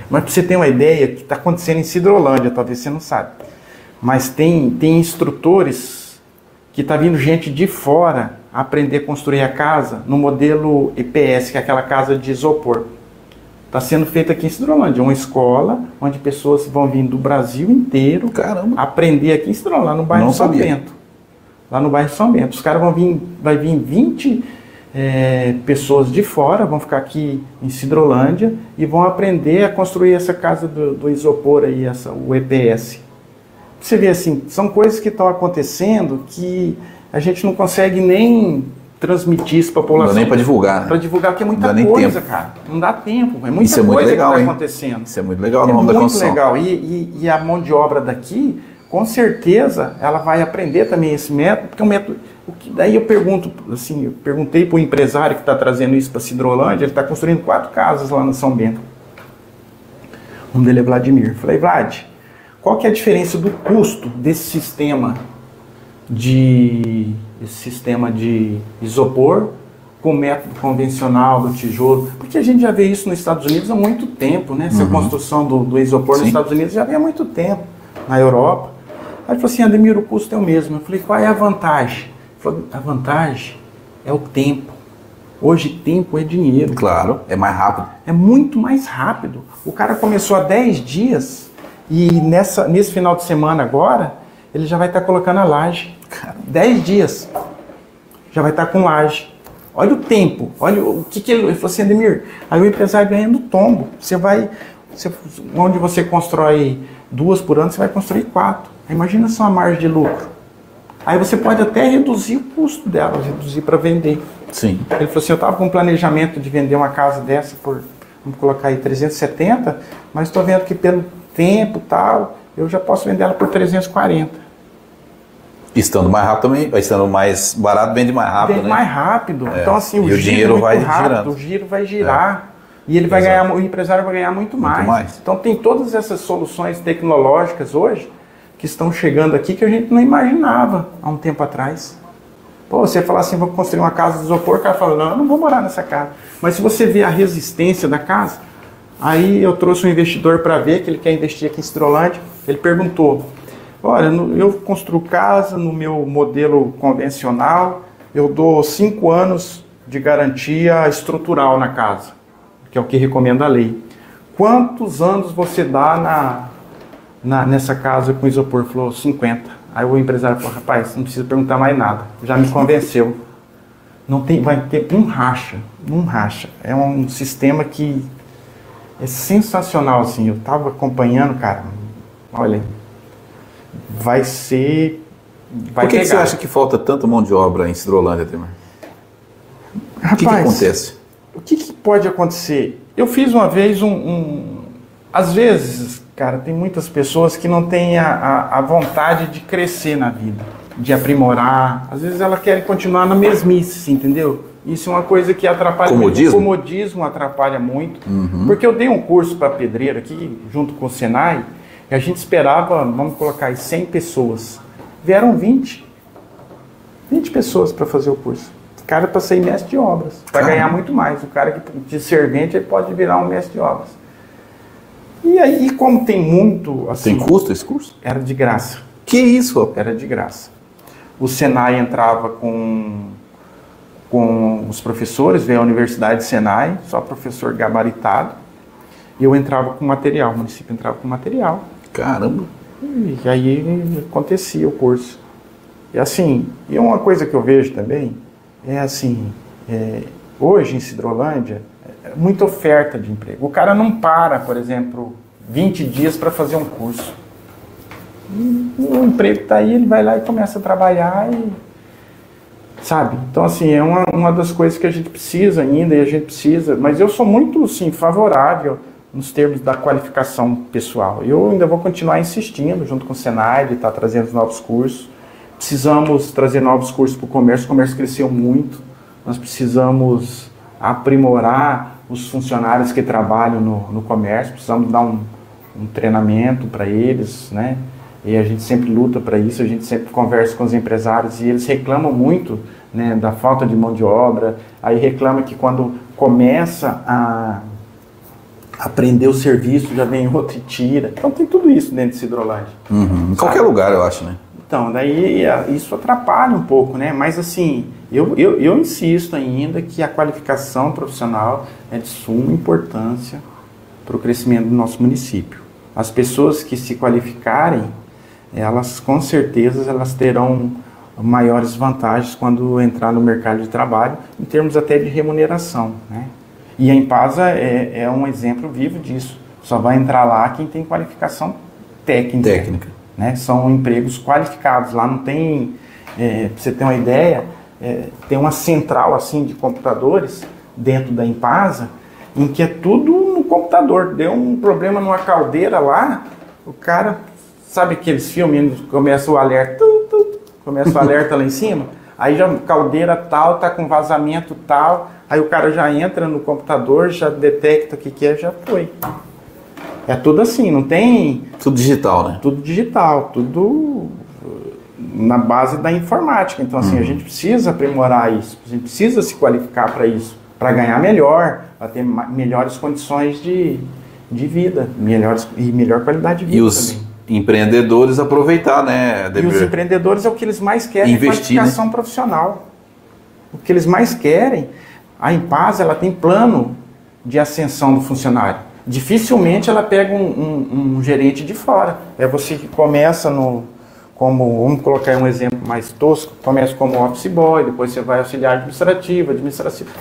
Mas para você ter uma ideia, que está acontecendo em Sidrolândia, talvez você não sabe. Mas tem instrutores que está vindo gente de fora aprender a construir a casa no modelo EPS, que é aquela casa de isopor. Está sendo feito aqui em Sidrolândia, uma escola onde pessoas vão vir do Brasil inteiro. Caramba. Aprender aqui em Sidrolândia, lá no bairro São Bento. Lá no bairro São Bento. Os caras vai vir 20 pessoas de fora, vão ficar aqui em Sidrolândia e vão aprender a construir essa casa do isopor aí, o EPS. Você vê assim, são coisas que estão acontecendo que a gente não consegue nem transmitir isso para a população. Não dá nem para divulgar. Para divulgar, porque é muita coisa, cara. Não dá tempo. É muita isso coisa muito legal, que está acontecendo. Isso é muito legal no ramo da construção. É muito legal. E a mão de obra daqui, com certeza, ela vai aprender também esse método, porque é um método... Daí eu perguntei para o empresário que está trazendo isso para Sidrolândia, ele está construindo 4 casas lá no São Bento. O nome dele é Vladimir. Falei, Vlad, qual que é a diferença do custo desse sistema de isopor com o método convencional do tijolo? Porque a gente já vê isso nos Estados Unidos há muito tempo, né? Essa construção do isopor nos Estados Unidos já vem há muito tempo. na Europa. Aí ele falou assim, Ademir, o custo é o mesmo. Eu falei, qual é a vantagem? Ele falou, a vantagem é o tempo. Hoje tempo é dinheiro. Claro, é mais rápido. É muito mais rápido. O cara começou há 10 dias e nesse final de semana agora, ele já vai estar colocando a laje. 10 dias. Já vai estar com laje. Olha o tempo. Olha o que ele falou assim, Ademir. Aí o empresário ganhando tombo. Onde você constrói 2 por ano, você vai construir 4. Imagina só a margem de lucro. Aí você pode até reduzir o custo dela, reduzir para vender. Sim. Ele falou assim, eu estava com um planejamento de vender uma casa dessa por, vamos colocar aí, 370, mas estou vendo que pelo tempo e tal, eu já posso vender ela por 340. Estando mais rápido também, estando mais barato, vende mais rápido, vende né? mais rápido. Então assim, o dinheiro vai rápido, o giro vai girar. E ele vai ganhar, o empresário vai ganhar muito mais. Então tem todas essas soluções tecnológicas hoje que estão chegando aqui que a gente não imaginava há um tempo atrás. Pô, você falar assim, vou construir uma casa de isopor, o cara fala, não, eu não vou morar nessa casa. Mas se você vê a resistência da casa, aí eu trouxe um investidor para ver, que ele quer investir aqui em Sidrolândia, ele perguntou, olha, eu construo casa no meu modelo convencional, eu dou 5 anos de garantia estrutural na casa, que é o que recomenda a lei. Quantos anos você dá nessa casa com isopor? Falou, 50. Aí o empresário falou, rapaz, não precisa perguntar mais nada, já me convenceu. Vai ter um racha. É um sistema que é sensacional, assim. Eu estava acompanhando, cara, olha, vai ser... Por que você acha que falta tanta mão de obra em Sidrolândia, Ademir? Rapaz, o que acontece? O que pode acontecer? Eu fiz uma vez às vezes, cara, tem muitas pessoas que não têm a vontade de crescer na vida, de aprimorar. Às vezes elas querem continuar na mesmice, entendeu? Isso é uma coisa que atrapalha muito. O comodismo atrapalha muito. Porque eu dei um curso para pedreiro aqui, junto com o Senai, e a gente esperava, vamos colocar aí, 100 pessoas. Vieram 20 pessoas para fazer o curso. O cara para ser mestre de obras, para ganhar muito mais. O cara que de servente ele pode virar um mestre de obras. E aí, como tem muito... Assim, tem custo esse curso? Era de graça. Que isso? Era de graça. O Senai entrava com os professores, veio a Universidade Senai, só professor gabaritado. E eu entrava com material, o município entrava com material. Caramba! E aí acontecia o curso. E assim, e uma coisa que eu vejo também, é assim, hoje em Sidrolândia, muita oferta de emprego. O cara não para, por exemplo, 20 dias para fazer um curso. E o emprego está aí, ele vai lá e começa a trabalhar e... Sabe? Então, assim, é uma das coisas que a gente precisa ainda, e a gente precisa... Mas eu sou muito, assim, favorável nos termos da qualificação pessoal. Eu ainda vou continuar insistindo, junto com o Senai, de estar trazendo novos cursos. Precisamos trazer novos cursos para o comércio cresceu muito. Nós precisamos aprimorar os funcionários que trabalham no comércio, precisamos dar um treinamento para eles, né? E a gente sempre luta para isso, a gente sempre conversa com os empresários e eles reclamam muito, né, da falta de mão de obra, aí reclama que quando começa a aprender o serviço já vem outro e tira. Então tem tudo isso dentro de Sidrolândia. Em qualquer lugar, eu acho, né? Então, daí isso atrapalha um pouco, né? Mas assim, eu insisto ainda que a qualificação profissional é de suma importância para o crescimento do nosso município. As pessoas que se qualificarem, elas com certeza elas terão maiores vantagens quando entrar no mercado de trabalho, em termos até de remuneração, né? E a Empasa é um exemplo vivo disso. Só vai entrar lá quem tem qualificação técnica. Né? São empregos qualificados. Lá não tem, para você ter uma ideia, tem uma central assim de computadores dentro da Empasa, em que é tudo no computador. Deu um problema numa caldeira lá, o cara, sabe aqueles filmes, começa o alerta, começa o alerta lá em cima, aí já caldeira tal, tá com vazamento tal, aí o cara já entra no computador, já detecta o que é, já foi. É tudo assim, não tem... Tudo digital, né? Tudo digital, tudo na base da informática. Então, assim, a gente precisa aprimorar isso, a gente precisa se qualificar para isso, para ganhar melhor, para ter melhores condições de vida, melhor qualidade de vida também. empreendedores aproveitar, né, Ademir? E os empreendedores é o que eles mais querem, investir, qualificação profissional. O que eles mais querem, a Impasa, ela tem plano de ascensão do funcionário. Dificilmente ela pega um gerente de fora. É você que começa vamos colocar um exemplo mais tosco, começa como office boy, depois você vai auxiliar administrativo.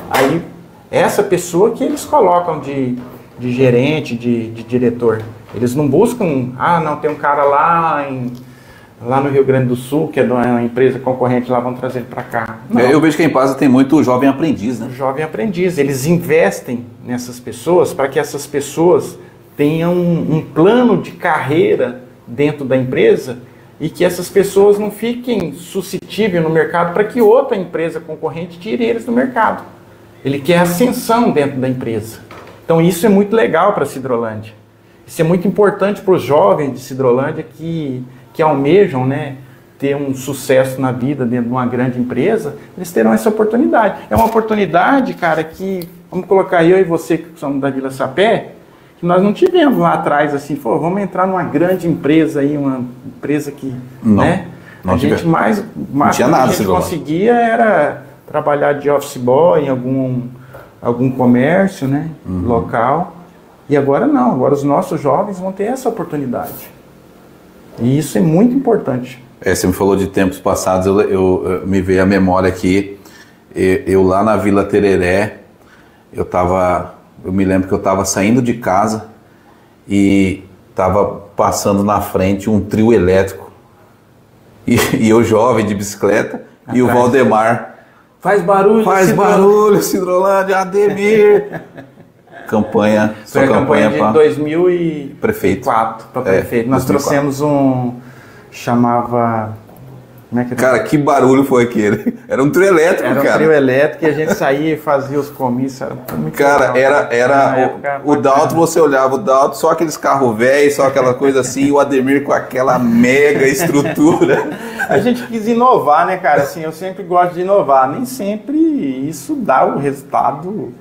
Aí, essa pessoa que eles colocam de gerente, de diretor. Eles não buscam, não, tem um cara lá no Rio Grande do Sul, que é de uma empresa concorrente, lá vão trazer ele para cá. Não. Eu vejo que a Impasa tem muito jovem aprendiz, né? Jovem aprendiz. Eles investem nessas pessoas para que essas pessoas tenham um plano de carreira dentro da empresa e que essas pessoas não fiquem suscetíveis no mercado para que outra empresa concorrente tire eles do mercado. Ele quer ascensão dentro da empresa. Então isso é muito legal para a Sidrolândia. Isso é muito importante para os jovens de Sidrolândia que almejam, né, ter um sucesso na vida dentro de uma grande empresa. Eles terão essa oportunidade. É uma oportunidade, cara, que, vamos colocar eu e você que somos da Vila Sapé, que nós não tivemos lá atrás, assim, vamos entrar numa grande empresa aí, uma empresa que, não, né, não a gente mais tinha nada, que a gente conseguia era trabalhar de office boy em algum comércio, né, local. E agora não, agora os nossos jovens vão ter essa oportunidade. E isso é muito importante. Você me falou de tempos passados, eu me veio à memória aqui, eu lá na Vila Tereré, eu me lembro que eu estava saindo de casa e estava passando na frente um trio elétrico. E eu jovem de bicicleta, e o Valdemar... Faz barulho, Sidrolândia, Ademir. Campanha, foi a campanha de 2004 para prefeito. Nós 2004. Trouxemos chamava... Como é que cara, que barulho foi aquele? Era um trio elétrico, cara. Era um trio elétrico e a gente saía e fazia os comícios. Era muito cara, legal. era o Dalto, você olhava o Dalto, só aqueles carros velhos, só aquela coisa assim, e o Ademir com aquela mega estrutura. A gente quis inovar, né, cara? Assim, eu sempre gosto de inovar. Nem sempre isso dá o resultado,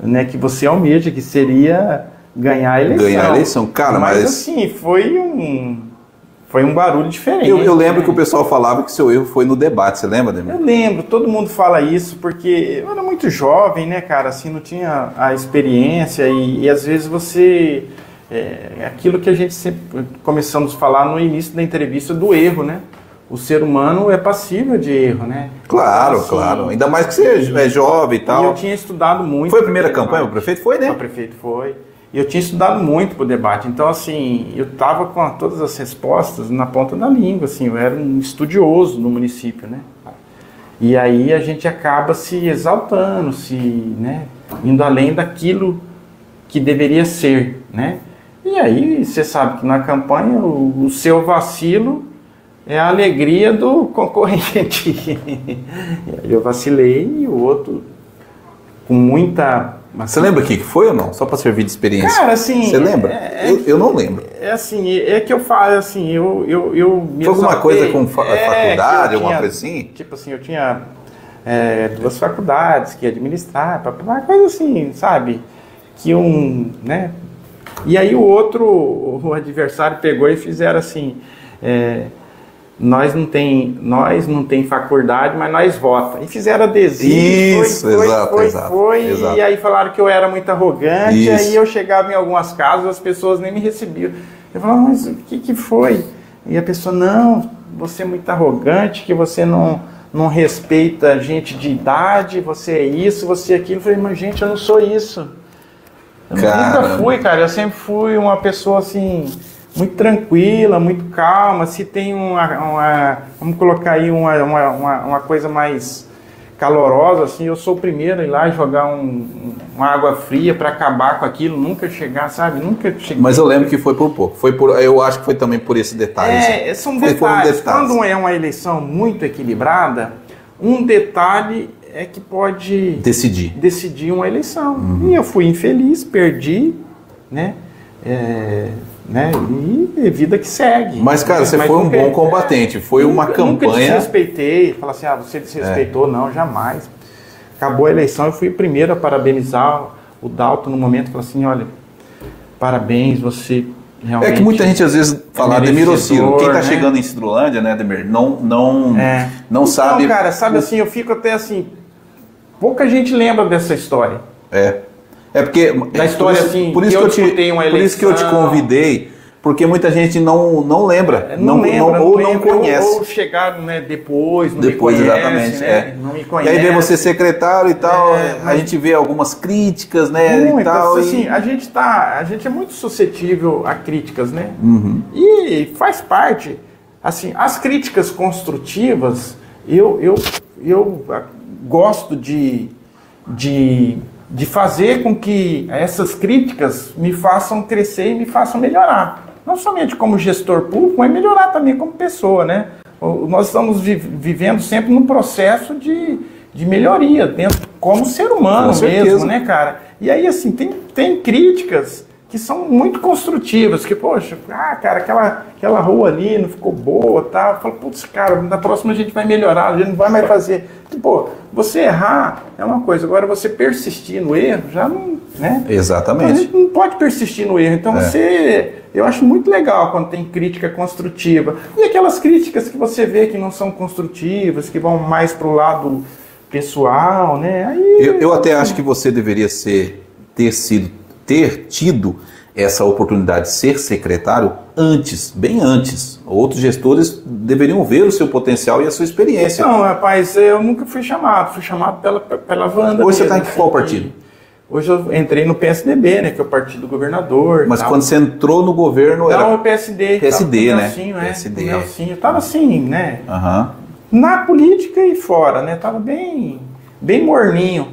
né, que você almeja, que seria ganhar a eleição. Ganhar a eleição, cara, mas assim, foi um barulho diferente. Eu lembro que o pessoal falava que seu erro foi no debate, você lembra, Ademir? Eu lembro, todo mundo fala isso, porque eu era muito jovem, né, cara, assim, não tinha a experiência e às vezes você... aquilo que a gente sempre começamos a falar no início da entrevista do erro, né? O ser humano é passível de erro, né? Claro, assim, claro. Ainda mais que você é jovem e tal. E eu tinha estudado muito. Foi a primeira campanha? O prefeito foi, né? O prefeito foi. E eu tinha estudado muito pro debate. Então, assim, eu estava com todas as respostas na ponta da língua, assim. Eu era um estudioso no município, né? E aí a gente acaba se exaltando, né? Indo além daquilo que deveria ser, né? E aí, você sabe que na campanha o seu vacilo é a alegria do concorrente. Eu vacilei e o outro com muita... Você lembra o que foi ou não? Só para servir de experiência. Cara, assim... Você lembra? Eu não lembro. É assim, é que eu falo assim, eu me foi alguma exaltei. coisa com faculdade, alguma coisa assim? Tipo assim, eu tinha 2 faculdades que ia administrar, uma coisa assim, sabe? Que né? E aí o adversário pegou e fizeram assim... Nós não tem faculdade, mas nós vota. E fizeram adesivo. Isso, exato. E aí falaram que eu era muito arrogante. Isso. Aí eu chegava em algumas casas, as pessoas nem me recebiam. Eu falava, mas o que foi? E a pessoa, não, você é muito arrogante, que você não respeita gente de idade, você é isso, você é aquilo. Eu falei, mas gente, eu não sou isso. Eu nunca fui, cara. Eu sempre fui uma pessoa assim... muito tranquila, muito calma. Se tem vamos colocar aí uma coisa mais calorosa, assim, eu sou o primeiro a ir lá e jogar uma água fria para acabar com aquilo, nunca chegar, sabe? Nunca cheguei. Mas eu lembro que foi por pouco. Eu acho que foi também por esse detalhe. São detalhes. Quando é uma eleição muito equilibrada, um detalhe é que pode decidir uma eleição. E eu fui infeliz, perdi, né? E vida que segue. Mas, cara, você foi um bom combatente. Foi uma campanha... Nunca desrespeitei. Falar assim, você desrespeitou. Não, jamais. Acabou a eleição, eu fui o primeiro a parabenizar o Dalto no momento. Falei assim, olha, parabéns, você realmente É que muita gente às vezes fala Ademir Ociro. Quem está né? chegando em Cidrolândia, né, Ademir, não sabe... Então, cara, sabe assim, eu fico até assim... Pouca gente lembra dessa história. É porque... Da história, assim, por isso que eu disputei uma eleição. Por isso que eu te convidei, porque muita gente não lembra. Não conhece. Ou chegaram, né, depois me conhece, exatamente, né? Não me conhece. E aí vê você secretário e tal, a gente vê algumas críticas, né, muitas, e tal. Assim, a gente é muito suscetível a críticas, né? Uhum. E faz parte. Assim, as críticas construtivas, eu gosto de fazer com que essas críticas me façam crescer e me façam melhorar. Não somente como gestor público, mas melhorar também como pessoa, né? Nós estamos vivendo sempre num processo de melhoria, dentro, como ser humano mesmo, né, cara? E aí, assim, tem críticas que são muito construtivas, que, poxa, cara, aquela rua ali não ficou boa, tá? Fala, putz, cara, na próxima a gente vai melhorar, a gente não vai mais fazer. Pô, você errar é uma coisa, agora você persistir no erro já não, né? Exatamente. Então, a gente não pode persistir no erro, então eu acho muito legal quando tem crítica construtiva. E aquelas críticas que você vê que não são construtivas, que vão mais pro lado pessoal, né? Aí, eu até acho que você deveria ter tido essa oportunidade de ser secretário antes, bem antes. Outros gestores deveriam ver o seu potencial e a sua experiência. Não, rapaz, eu nunca fui chamado pela Wanda. Hoje você está em qual partido? Hoje eu entrei no PSDB, né, que é o partido do governador. Mas quando você entrou no governo era... Não, o PSD. PSD, né? PSD. Eu tava assim, né? Uhum. Na política e fora, né? Tava bem morninho.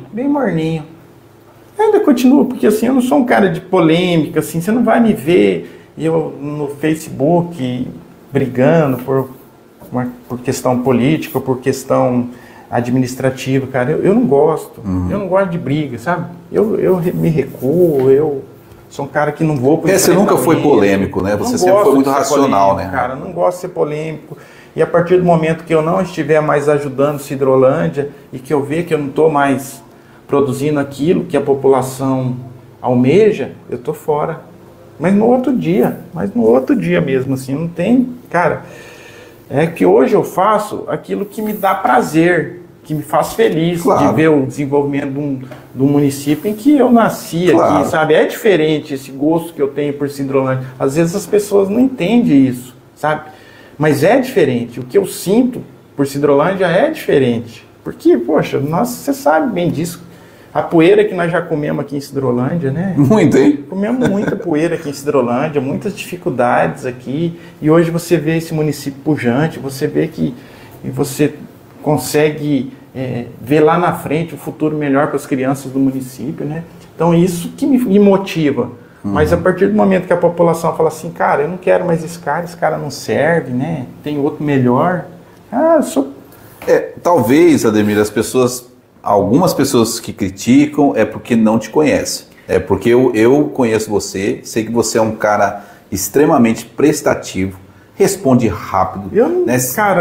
Ainda continuo, porque assim, eu não sou um cara de polêmica, assim, você não vai me ver eu no Facebook brigando por questão política, por questão administrativa, cara. Eu não gosto, eu não gosto de briga, sabe? Eu me recuo, eu sou um cara que não vou... Você nunca foi polêmico, né? Você sempre foi muito racional, né? Cara, não gosto de ser polêmico. E a partir do momento que eu não estiver mais ajudando Cidrolândia e que eu ver que eu não estou mais produzindo aquilo que a população almeja, eu tô fora. Mas no outro dia mesmo, assim, não tem... Cara, é que hoje eu faço aquilo que me dá prazer, que me faz feliz, de ver o desenvolvimento do município em que eu nasci aqui, sabe? É diferente esse gosto que eu tenho por Cidrolândia. Às vezes as pessoas não entendem isso, sabe? Mas é diferente. O que eu sinto por Cidrolândia é diferente. Porque, poxa, você sabe bem disso. A poeira que nós já comemos aqui em Cidrolândia, né? Muito, hein? Comemos muita poeira aqui em Cidrolândia, muitas dificuldades aqui. E hoje você vê esse município pujante, você vê que você consegue ver lá na frente o futuro melhor para as crianças do município, né? Então isso que me motiva. Mas a partir do momento que a população fala assim, cara, eu não quero mais esse cara não serve, né? Tem outro melhor. Talvez, Ademir, algumas pessoas que criticam é porque não te conhecem. É porque eu conheço você, sei que você é um cara extremamente prestativo, responde rápido,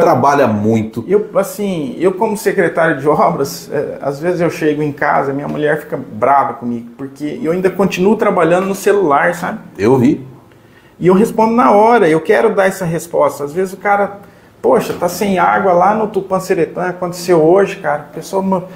trabalha muito. Eu como secretário de obras, às vezes eu chego em casa, minha mulher fica brava comigo, porque eu ainda continuo trabalhando no celular, sabe? Eu vi. E eu respondo na hora, eu quero dar essa resposta. Às vezes o cara, poxa, tá sem água lá no Tupanciretã, aconteceu hoje, cara. A pessoa,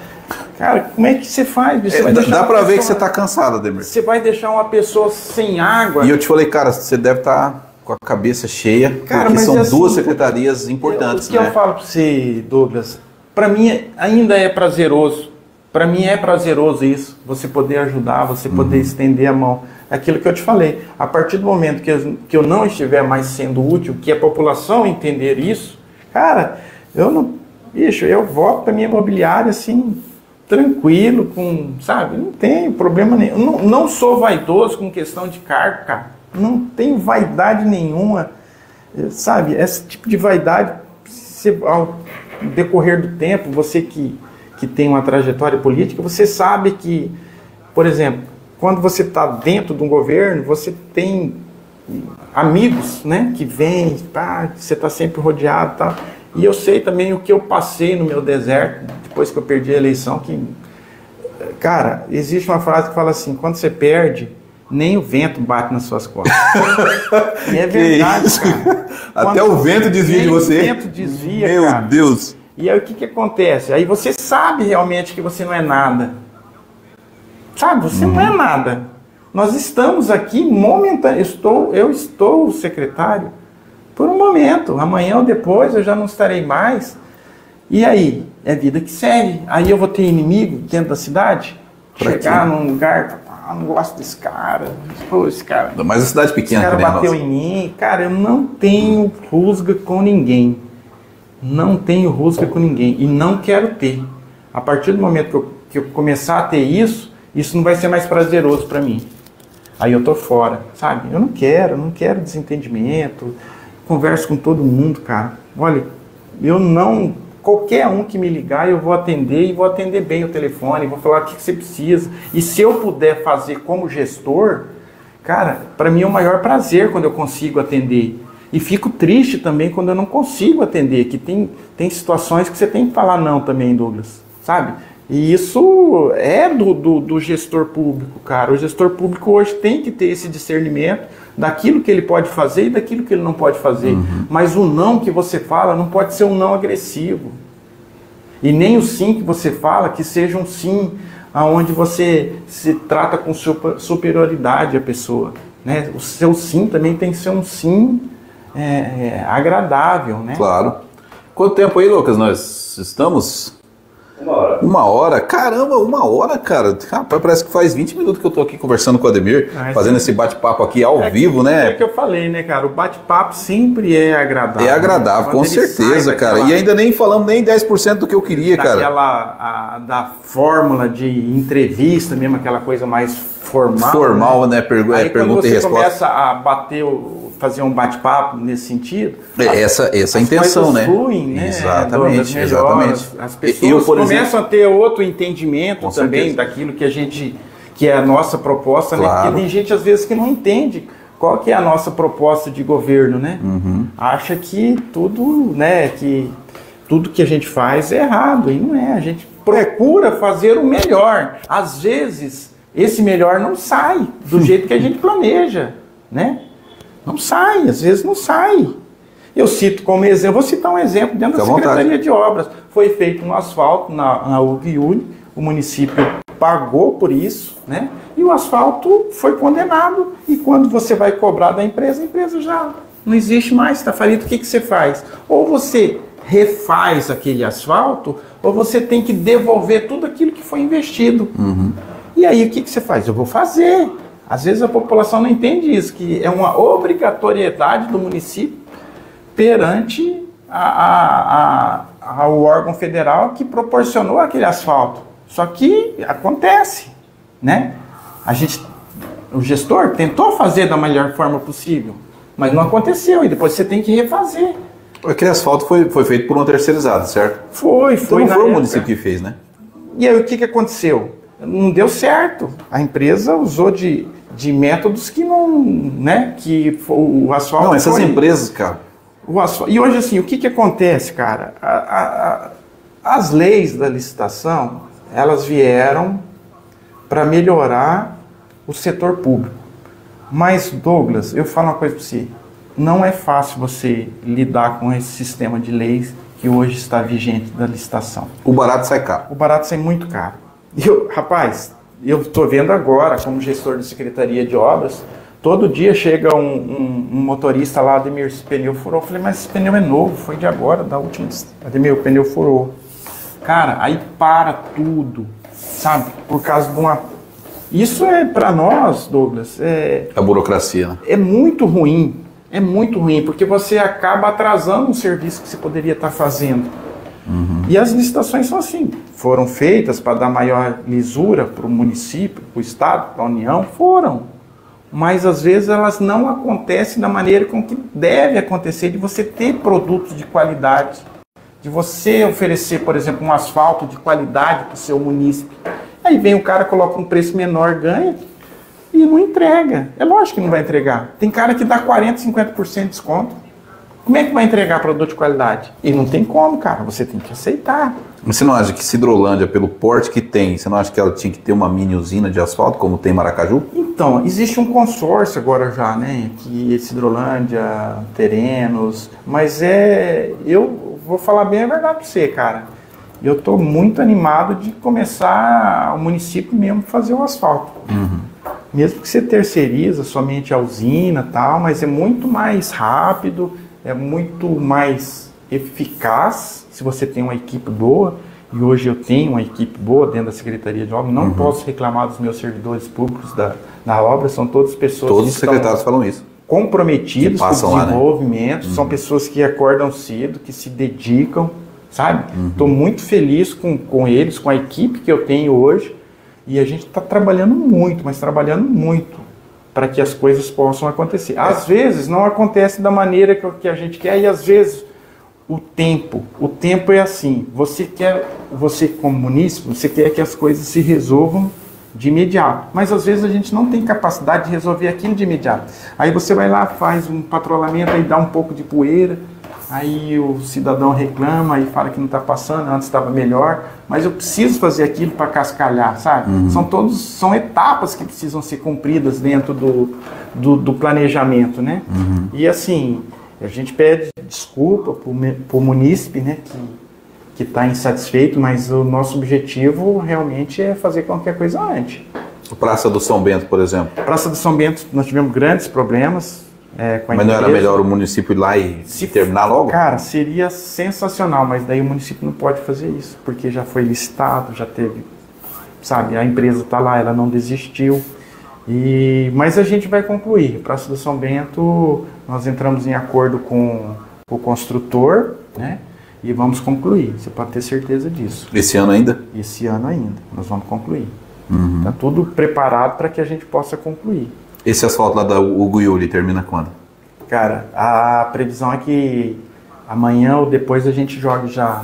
cara, como é que você faz? Dá pra ver que você tá cansado, Ademir. Você vai deixar uma pessoa sem água? E eu te falei, cara, você deve estar com a cabeça cheia, cara, porque são duas secretarias importantes, né? O que eu falo para você, Douglas, para mim ainda é prazeroso. Para mim é prazeroso isso, você poder ajudar, você poder estender a mão. Aquilo que eu te falei, a partir do momento que eu não estiver mais sendo útil, que a população entender isso, cara, eu volto para minha imobiliária assim, tranquilo, sabe, não tenho problema nenhum. Não sou vaidoso com questão de cargo, cara. Não tem vaidade nenhuma, sabe? Esse tipo de vaidade, ao decorrer do tempo, você que tem uma trajetória política, você sabe que, por exemplo, quando você está dentro de um governo, você tem amigos, né, que vêm, você está sempre rodeado e tal. E eu sei também o que eu passei no meu deserto, depois que eu perdi a eleição, que, cara, existe uma frase que fala assim, quando você perde, nem o vento bate nas suas costas. E é verdade, cara. Até o vento desvia de você. O vento desvia, Meu cara. Deus. E aí o que acontece? Aí você sabe realmente que você não é nada. Sabe, você não é nada. Nós estamos aqui momentaneamente. Eu estou secretário por um momento. Amanhã ou depois eu já não estarei mais. E aí? É vida que segue. Aí eu vou ter inimigo dentro da cidade? Pra chegar quê? num lugar, não gosto desse cara. Pô, esse cara. Mas a cidade pequena, Esse cara né, bateu nossa? em mim. Cara, eu não tenho rusga com ninguém. Não tenho rusga com ninguém. E não quero ter. A partir do momento que eu começar a ter isso não vai ser mais prazeroso para mim. Aí eu tô fora, sabe? Eu não quero desentendimento. Converso com todo mundo, cara. Olha, qualquer um que me ligar, eu vou atender e vou atender bem o telefone, vou falar o que você precisa. E se eu puder fazer como gestor, cara, para mim é o maior prazer quando eu consigo atender. E fico triste também quando eu não consigo atender, que tem situações que você tem que falar não também, Douglas, sabe? E isso é do gestor público, cara. O gestor público hoje tem que ter esse discernimento daquilo que ele pode fazer e daquilo que ele não pode fazer. Mas o não que você fala não pode ser um não agressivo. E nem o sim que você fala que seja um sim onde você se trata com superioridade a pessoa, né? O seu sim também tem que ser um sim agradável, né? Claro. Quanto tempo aí, Lucas, nós estamos? 1 hora. 1 hora? Caramba, 1 hora, cara. Rapaz, parece que faz 20 minutos que eu tô aqui conversando com o Ademir, fazendo esse bate-papo aqui ao vivo, né? É que eu falei, né, cara? O bate-papo sempre é agradável. É agradável, com certeza, cara. E ainda nem falamos nem 10% do que eu queria, cara. Da fórmula de entrevista mesmo, aquela coisa mais formal. Formal, né? Aí, Pergunta e quando você resposta. começa a fazer um bate-papo nesse sentido, Essa é a intenção, coisas né? fluem, né? Exatamente, Melhor, exatamente. As pessoas por começam exemplo, a ter outro entendimento Com também certeza. daquilo que é a nossa proposta, né? Claro. Porque tem gente às vezes que não entende qual que é a nossa proposta de governo, né? Acha que tudo, né? Que tudo que a gente faz é errado, e não é. A gente procura fazer o melhor. Às vezes esse melhor não sai do jeito que a gente planeja, né? Não sai, às vezes não sai. Eu cito como exemplo, vou citar um exemplo dentro da Secretaria de Obras. Foi feito um asfalto na UGIULI, o município pagou por isso, né? E o asfalto foi condenado. E quando você vai cobrar da empresa, a empresa já não existe mais, está falido. O que você faz? Ou você refaz aquele asfalto, ou você tem que devolver tudo aquilo que foi investido. E aí o que você faz? Eu vou fazer. Às vezes a população não entende isso, que é uma obrigatoriedade do município perante ao órgão federal que proporcionou aquele asfalto. Só que acontece, né? O gestor tentou fazer da melhor forma possível, mas não aconteceu, e depois você tem que refazer. Aquele asfalto foi feito por um terceirizado, certo? Foi Então não na foi o época. município que fez, né? E aí o que aconteceu? Não deu certo. A empresa usou de métodos que não, né? Que o asfalto. Não, essas empresas, cara. O asfalto. E hoje assim, o que acontece, cara? As leis da licitação, elas vieram para melhorar o setor público. Mas, Douglas, eu falo uma coisa para você. Não é fácil você lidar com esse sistema de leis que hoje está vigente da licitação. O barato sai caro. O barato sai muito caro. Rapaz, eu estou vendo agora, como gestor da Secretaria de Obras, todo dia chega um motorista lá, Ademir, esse pneu furou. Eu falei, mas esse pneu é novo, foi de agora, da última. Ademir, o pneu furou. Cara, aí para tudo, sabe? Por causa de uma... Isso é, para nós, Douglas, A burocracia, né? é muito ruim. É muito ruim, porque você acaba atrasando um serviço que você poderia estar fazendo. E as licitações são assim, foram feitas para dar maior lisura para o município, para o estado, para a União, mas às vezes elas não acontecem da maneira com que deve acontecer, de você ter produtos de qualidade, de você oferecer, por exemplo, um asfalto de qualidade para o seu município. Aí vem o cara, coloca um preço menor, ganha e não entrega. É lógico que não vai entregar. Tem cara que dá 40%, 50% de desconto. Como é que vai entregar produto de qualidade? E não tem como, cara, você tem que aceitar. Mas você não acha que Sidrolândia, pelo porte que tem, você não acha que ela tinha que ter uma mini usina de asfalto, como tem Maracaju? Então, existe um consórcio agora já, né? Que Sidrolândia, Terenos, mas eu vou falar bem a verdade pra você, cara. Eu estou muito animado de começar o município mesmo fazer o asfalto. Mesmo que você terceiriza somente a usina e tal, mas é muito mais rápido, é muito mais eficaz se você tem uma equipe boa. E hoje eu tenho uma equipe boa dentro da Secretaria de Obras. Não posso reclamar dos meus servidores públicos da obra, são todas pessoas Todos os secretários falam isso. Comprometidos com o desenvolvimento, lá, né? São pessoas que acordam cedo, que se dedicam, sabe? Estou muito feliz com eles, com a equipe que eu tenho hoje, e a gente está trabalhando muito, mas trabalhando muito para que as coisas possam acontecer. Às vezes não acontece da maneira que a gente quer, e às vezes o tempo é assim, você como munícipe, você quer que as coisas se resolvam de imediato, mas às vezes a gente não tem capacidade de resolver aquilo de imediato. Aí você vai lá, faz um patrulhamento, aí dá um pouco de poeira, aí o cidadão reclama e fala que não está passando, antes estava melhor, mas eu preciso fazer aquilo para cascalhar, sabe? São etapas que precisam ser cumpridas dentro do planejamento, né? E assim, a gente pede desculpa para o munícipe, né, que está insatisfeito, mas o nosso objetivo realmente é fazer qualquer coisa antes. Praça do São Bento, por exemplo. Praça do São Bento, nós tivemos grandes problemas com a Mas não empresa. era melhor o município ir lá e terminar logo? Cara, seria sensacional, mas daí o município não pode fazer isso, porque já foi licitado, já teve, sabe, a empresa está lá, ela não desistiu. Mas a gente vai concluir. Praça do São Bento, nós entramos em acordo com o construtor, né? E vamos concluir, você pode ter certeza disso. Esse ano ainda? Esse ano ainda, nós vamos concluir. Está tudo preparado para que a gente possa concluir. Esse asfalto lá da Uguiuli termina quando? Cara, a previsão é que amanhã ou depois a gente jogue já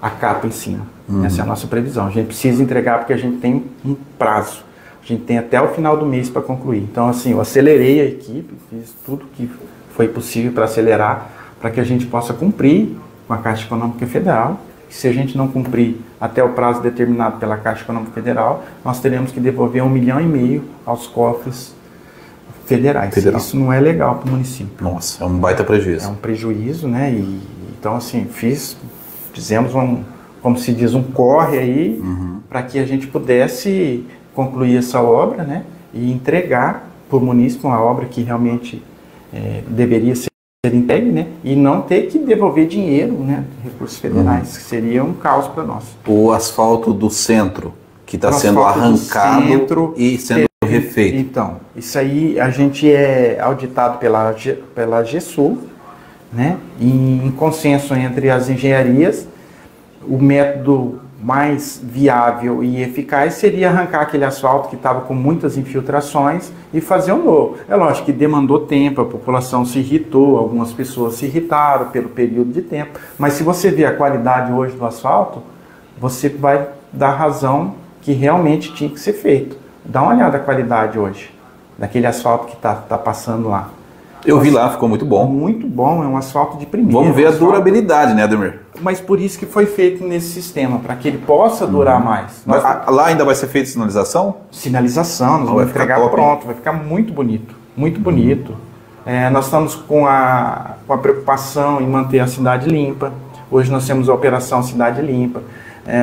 a capa em cima. Essa é a nossa previsão. A gente precisa entregar porque a gente tem um prazo. A gente tem até o final do mês para concluir. Então, assim, eu acelerei a equipe, fiz tudo que foi possível para acelerar, para que a gente possa cumprir com a Caixa Econômica Federal. E se a gente não cumprir até o prazo determinado pela Caixa Econômica Federal, nós teremos que devolver 1,5 milhão aos cofres federais. Isso não é legal para o município. Nossa, é um baita prejuízo. É um prejuízo, né? Então, assim, fizemos como se diz, um corre aí para que a gente pudesse concluir essa obra, né? E entregar para o município uma obra que realmente deveria ser entregue, né? E não ter que devolver dinheiro, né? Recursos federais, que seria um caos para nós. O asfalto do centro, que está sendo arrancado e sendo refeito. Então, isso aí a gente é auditado pela GESUL, né? Em consenso entre as engenharias, o método mais viável e eficaz seria arrancar aquele asfalto que estava com muitas infiltrações e fazer um novo. É lógico que demandou tempo, a população se irritou, algumas pessoas se irritaram pelo período de tempo, mas se você ver a qualidade hoje do asfalto, você vai dar razão que realmente tinha que ser feito. Dá uma olhada na qualidade hoje, daquele asfalto que tá passando lá. Eu vi lá, ficou muito bom. Muito bom, é um asfalto de primeira. Vamos ver a durabilidade, né, Ademir? Mas por isso que foi feito nesse sistema, para que ele possa durar mais. Lá ainda vai ser feita sinalização? Sinalização, nós vamos entregar pronto, vai ficar muito bonito, muito bonito. Nós estamos com a preocupação em manter a cidade limpa. Hoje nós temos a Operação Cidade Limpa.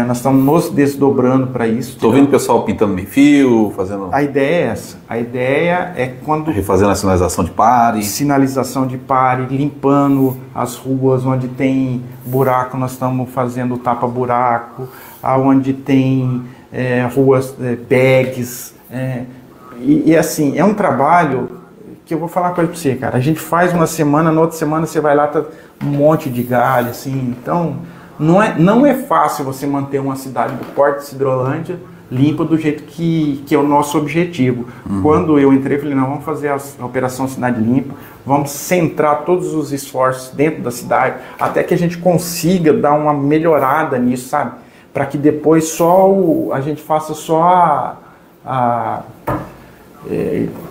Nós estamos nos desdobrando para isso. Estou vendo o pessoal pintando meio-fio, fazendo... A ideia é essa. A ideia é quando... Refazendo a sinalização de pare. Sinalização de pare, limpando as ruas onde tem buraco, nós estamos fazendo tapa-buraco. Onde tem ruas, bags. E assim, é um trabalho que eu vou falar para você, cara. A gente faz uma semana, na outra semana você vai lá, tá um monte de galho, assim. Então... Não é fácil você manter uma cidade do porte de Sidrolândia limpa do jeito que é o nosso objetivo. Quando eu entrei, eu falei, não, vamos fazer a Operação Cidade Limpa, vamos centrar todos os esforços dentro da cidade, até que a gente consiga dar uma melhorada nisso, sabe? Para que depois a gente faça só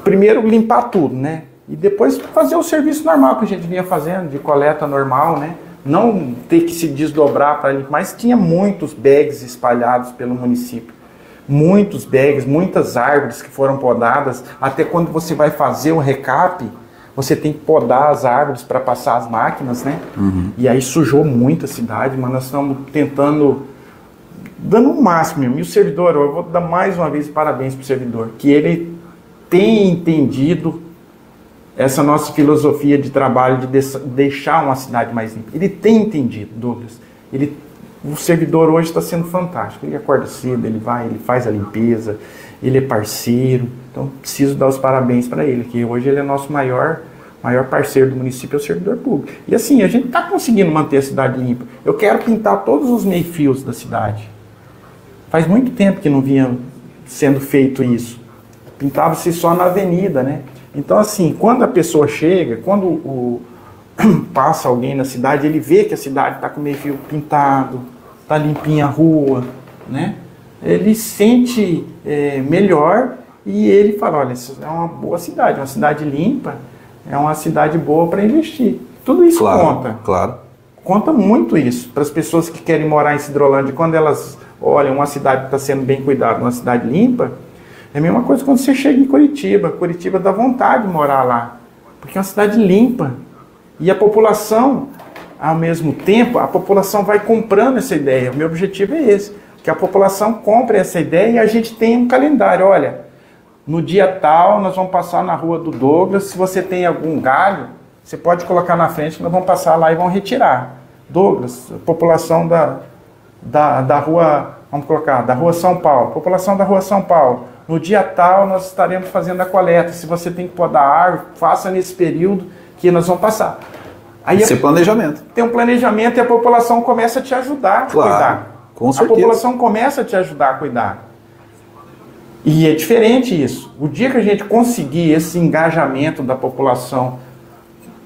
primeiro limpar tudo, né? e depois fazer o serviço normal que a gente vinha fazendo, de coleta normal, né? Não ter que se desdobrar para limpar, mas tinha muitos bags espalhados pelo município. Muitos bags, muitas árvores que foram podadas. Até quando você vai fazer o recap, você tem que podar as árvores para passar as máquinas, né? E aí sujou muito a cidade, mas nós estamos tentando, dando o máximo mesmo. E o servidor, eu vou dar mais uma vez parabéns para o servidor, que ele tem entendido essa nossa filosofia de trabalho de deixar uma cidade mais limpa. Ele tem entendido, Douglas. O servidor hoje está sendo fantástico. Ele acorda cedo, ele vai, ele faz a limpeza, ele é parceiro. Então, preciso dar os parabéns para ele, que hoje ele é nosso maior parceiro do município, é o servidor público. E assim, a gente está conseguindo manter a cidade limpa. Eu quero pintar todos os meio-fios da cidade. Faz muito tempo que não vinha sendo feito isso. Pintava-se só na avenida, né? Então, assim, quando a pessoa chega, quando passa alguém na cidade, ele vê que a cidade está com meio-fio pintado, está limpinha a rua, né? Ele sente melhor e ele fala, olha, isso é uma boa cidade, uma cidade limpa, é uma cidade boa para investir. Tudo isso conta. Claro. Conta muito isso para as pessoas que querem morar em Sidrolândia. Quando elas olham uma cidade que está sendo bem cuidada, uma cidade limpa, é a mesma coisa quando você chega em Curitiba. Curitiba dá vontade de morar lá, porque é uma cidade limpa. E a população, ao mesmo tempo, a população vai comprando essa ideia. O meu objetivo é esse, que a população compre essa ideia e a gente tenha um calendário. Olha, no dia tal nós vamos passar na rua do Douglas, se você tem algum galho, você pode colocar na frente que nós vamos passar lá e vamos retirar. Douglas, a população da rua, vamos colocar, da rua São Paulo, população da rua São Paulo, no dia tal nós estaremos fazendo a coleta, se você tem que podar árvore, faça nesse período que nós vamos passar. Aí esse planejamento. Tem um planejamento e a população começa a te ajudar a cuidar. Com certeza. A população começa a te ajudar a cuidar. E é diferente isso. O dia que a gente conseguir esse engajamento da população,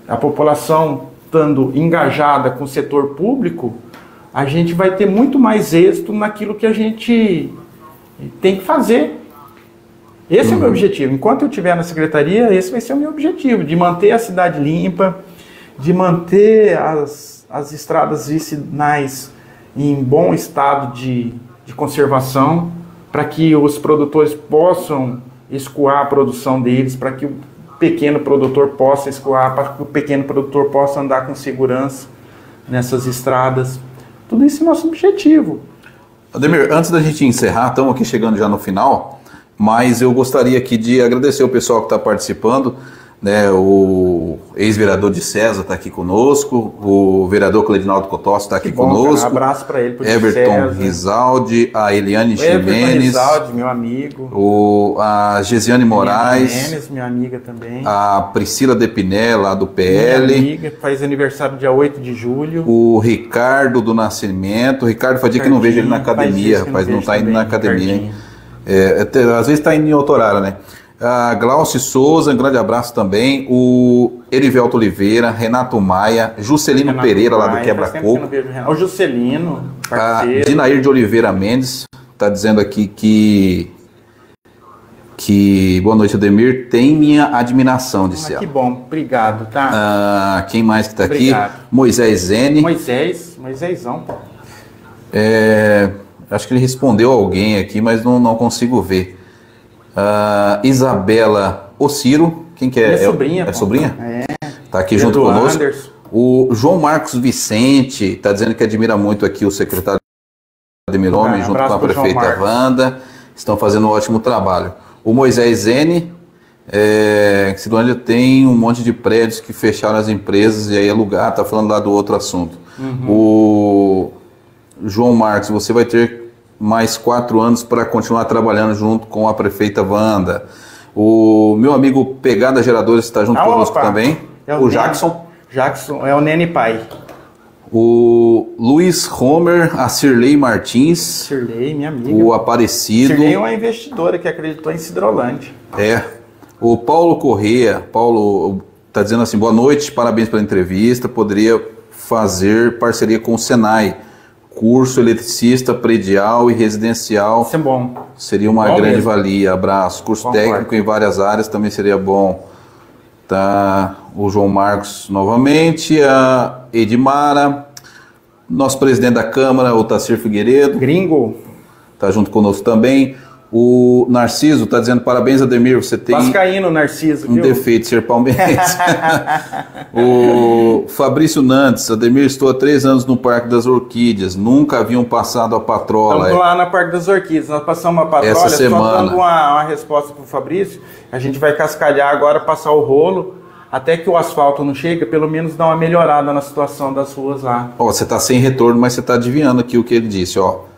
a população estando engajada com o setor público, a gente vai ter muito mais êxito naquilo que a gente tem que fazer. Esse é o meu objetivo. Enquanto eu estiver na secretaria, esse vai ser o meu objetivo, de manter a cidade limpa, de manter as estradas vicinais em bom estado de conservação, para que os produtores possam escoar a produção deles, para que o pequeno produtor possa escoar, para que o pequeno produtor possa andar com segurança nessas estradas. Tudo isso é nosso objetivo. Ademir, antes da gente encerrar, estamos aqui chegando já no final, mas eu gostaria aqui de agradecer o pessoal que está participando, né? O ex-vereador de César está aqui conosco, o vereador Cledinaldo Cotossi está aqui conosco. Cara, um abraço para ele, Everton Rizaldi, a Eliane Ximenes, Rizaldi, meu amigo. A Gesiane Moraes, Ximenes, minha amiga também. A Priscila Depiné, lá do PL. Minha amiga, faz aniversário dia 8 de julho. O Ricardo do Nascimento. O Ricardo faz dia que não vejo ele na academia, rapaz, não está indo na academia, hein? Às vezes está indo em outro horário, né? A Glauci Souza, um grande abraço também. O Erivelto Oliveira, Renato Maia, Juscelino Pereira, lá do Quebra-Coco. O Juscelino, parceiro. A Dinair de Oliveira Mendes está dizendo aqui que boa noite, Ademir, tem minha admiração, disse ela. Que bom, obrigado, tá? Quem mais que está aqui? Moisés Zene. Moisésão. Acho que ele respondeu alguém aqui, mas não consigo ver. Isabela Ociro, quem que é? Minha sobrinha. É sobrinha? Tá aqui Pedro junto conosco. Anderson. O João Marcos Vicente está dizendo que admira muito aqui o secretário Ademir Homem, junto com a prefeita Wanda. Estão fazendo um ótimo trabalho. O Moisés Zene, que Sidrolândia tem um monte de prédios que fecharam as empresas e aí alugar, tá falando lá do outro assunto. O João Marcos, você vai ter mais 4 anos para continuar trabalhando junto com a prefeita Wanda. O meu amigo Pegada Geradores está junto conosco também. O Jackson. Jackson é o Nene Pai. O Luiz Homer, a Cirlei Martins. Cirlei, minha amiga. O Aparecido. Cirlei é uma investidora que acreditou em Sidrolândia. O Paulo Corrêa. Paulo está dizendo assim, boa noite, parabéns pela entrevista. Poderia fazer parceria com o Senai. Curso eletricista, predial e residencial. Isso é bom. Seria uma grande valia. Abraço. Curso técnico em várias áreas também seria bom. Tá o João Marcos novamente, a Edmara, nosso presidente da Câmara, o Tacir Figueiredo. Gringo. Tá junto conosco também. O Narciso está dizendo parabéns, Ademir, você tem Vascaíno, Narciso, um defeito de ser palmeirense. O Fabrício Nantes, Ademir, estou há 3 anos no Parque das Orquídeas, nunca haviam passado a patrola. Estamos lá na Parque das Orquídeas, nós passamos uma patrolha, essa semana. só dando uma resposta para o Fabrício, a gente vai cascalhar agora, passar o rolo, até que o asfalto não chega, pelo menos dar uma melhorada na situação das ruas lá. Ó, você está sem retorno, mas você está adivinhando aqui o que ele disse, ó.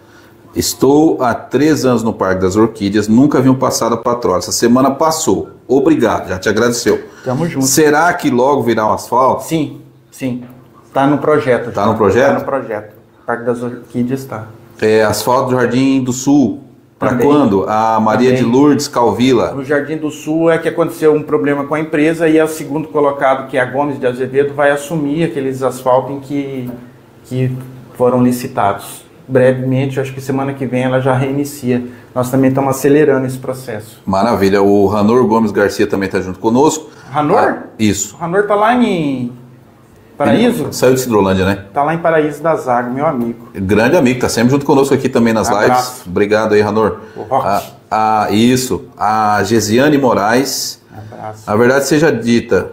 Estou há 3 anos no Parque das Orquídeas, nunca haviam passado a patrola. Essa semana passou. Obrigado, já te agradeceu. Tamo junto. Será que logo virá o asfalto? Sim, sim. Tá no projeto. Está no projeto? Tá no projeto. Parque das Orquídeas está. Asfalto do Jardim do Sul. Para Também. quando? A Maria Também. de Lourdes Calvila. No Jardim do Sul é que aconteceu um problema com a empresa e o segundo colocado, que é a Gomes de Azevedo, vai assumir aqueles asfaltos que foram licitados. Brevemente, acho que semana que vem ela já reinicia. Nós também estamos acelerando esse processo. Maravilha. O Ranor Gomes Garcia também está junto conosco. Ranor? Isso. O Ranor está lá em Paraíso? Ele saiu de Cidrolândia, né? Está lá em Paraíso da Zaga, meu amigo. Grande amigo, está sempre junto conosco aqui também nas lives. Abraço. Obrigado aí, Ranor. O Rock. Isso. A Gesiane Moraes. Abraço. A verdade seja dita,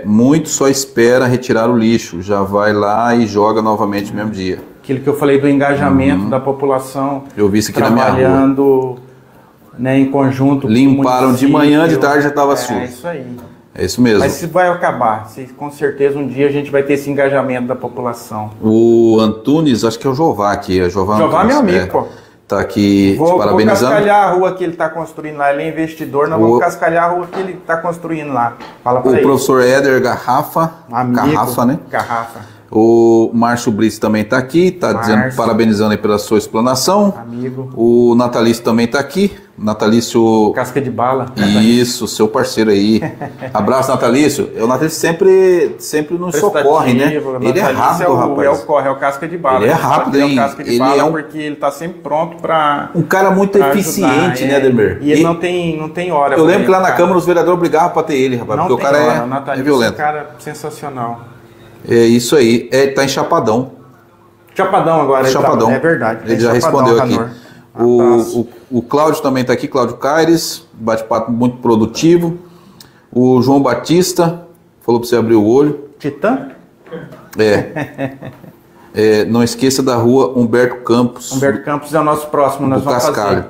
muito só espera retirar o lixo. Já vai lá e joga novamente no mesmo dia. Aquilo que eu falei do engajamento da população. Eu vi isso aqui na minha rua. Trabalhando, né, em conjunto. Limparam de manhã, de tarde já estava sujo. É isso aí. É isso mesmo. Mas isso vai acabar. Com certeza um dia a gente vai ter esse engajamento da população. O Antunes, acho que é o Jová aqui. É Jová Jová, Antunes, meu amigo, pô. Tá aqui te Vou parabenizando. cascalhar a rua que ele está construindo lá. Ele é investidor, nós vamos cascalhar a rua que ele está construindo lá. Fala pra O ele. professor Éder Garrafa. Amigo, Garrafa, né? Garrafa. O Márcio Brits também está aqui, está dizendo, parabenizando aí pela sua explanação. Amigo. O Natalício também está aqui. Natalício. Casca de bala. Isso, seu parceiro aí. Abraço, Natalício. O Natalício sempre nos socorre, né? Ele é rápido, rapaz. É o casca de bala. Ele é rápido, hein? É o casca de bala porque ele está sempre pronto para. Um cara muito eficiente, né, Ademir? E ele não tem hora. Eu lembro que lá na Câmara os vereadores brigavam para ter ele, rapaz. Porque o cara é violento. Um cara sensacional. É isso aí. Tá em Chapadão. Chapadão agora. Chapadão. É verdade. Ele já respondeu aqui. O Cláudio também está aqui, Cláudio Caires, bate-papo muito produtivo. O João Batista falou para você abrir o olho. Titã? Não esqueça da rua Humberto Campos. Humberto Campos é o nosso próximo, nós vamos fazer.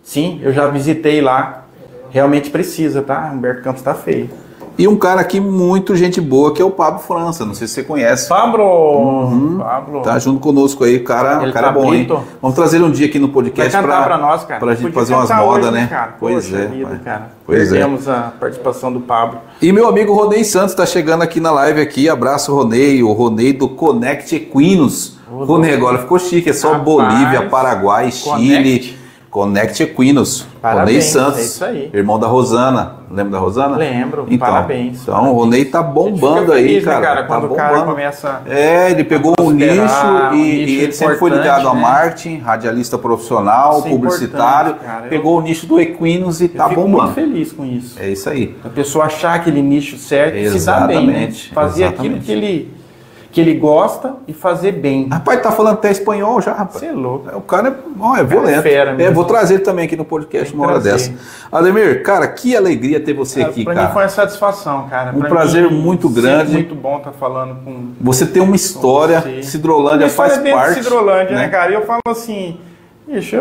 Sim, eu já visitei lá. Realmente precisa, tá? Humberto Campos está feio. E um cara aqui muito gente boa, que é o Pablo França, não sei se você conhece. Pablo! Tá junto conosco aí, cara é bom, bonito. Hein? Vamos trazer ele um dia aqui no podcast pra nós, cara. Pra gente fazer umas modas, né? Cara. Pois Poxa é. vida, cara. Pois Perdemos a participação do Pablo. E meu amigo Ronei Santos tá chegando aqui na live aqui. Abraço, Ronei. O Ronei do Connect Equinos. Ronei agora ficou chique, é só Bolívia, Paraguai, Chile. Connect Equinos. Ronei Santos. É isso aí. Irmão da Rosana. Lembra da Rosana? Lembro. Então, parabéns. Então o Ronei tá bombando aí, feliz, cara. Né, cara? Tá quando bombando. o cara começa. Ele pegou um nicho e ele sempre foi ligado a né? marketing, radialista profissional, isso publicitário. Pegou o nicho do Equinos e tá bombando. Eu fico muito feliz com isso. É isso aí. A pessoa achar aquele nicho certo e se dar bem, né? Fazer aquilo que ele gosta e fazer bem. Rapaz, tá falando até espanhol já, rapaz. Você é louco. O cara é violento. Fera mesmo. Vou trazer ele também aqui no podcast uma hora dessa. Ademir, cara, que alegria ter você aqui, cara. Pra mim foi uma satisfação, cara. Um prazer muito grande. Muito bom estar falando com você. Tem uma história, Cidrolândia faz parte. Cidrolândia, né, cara? E eu falo assim, bicho,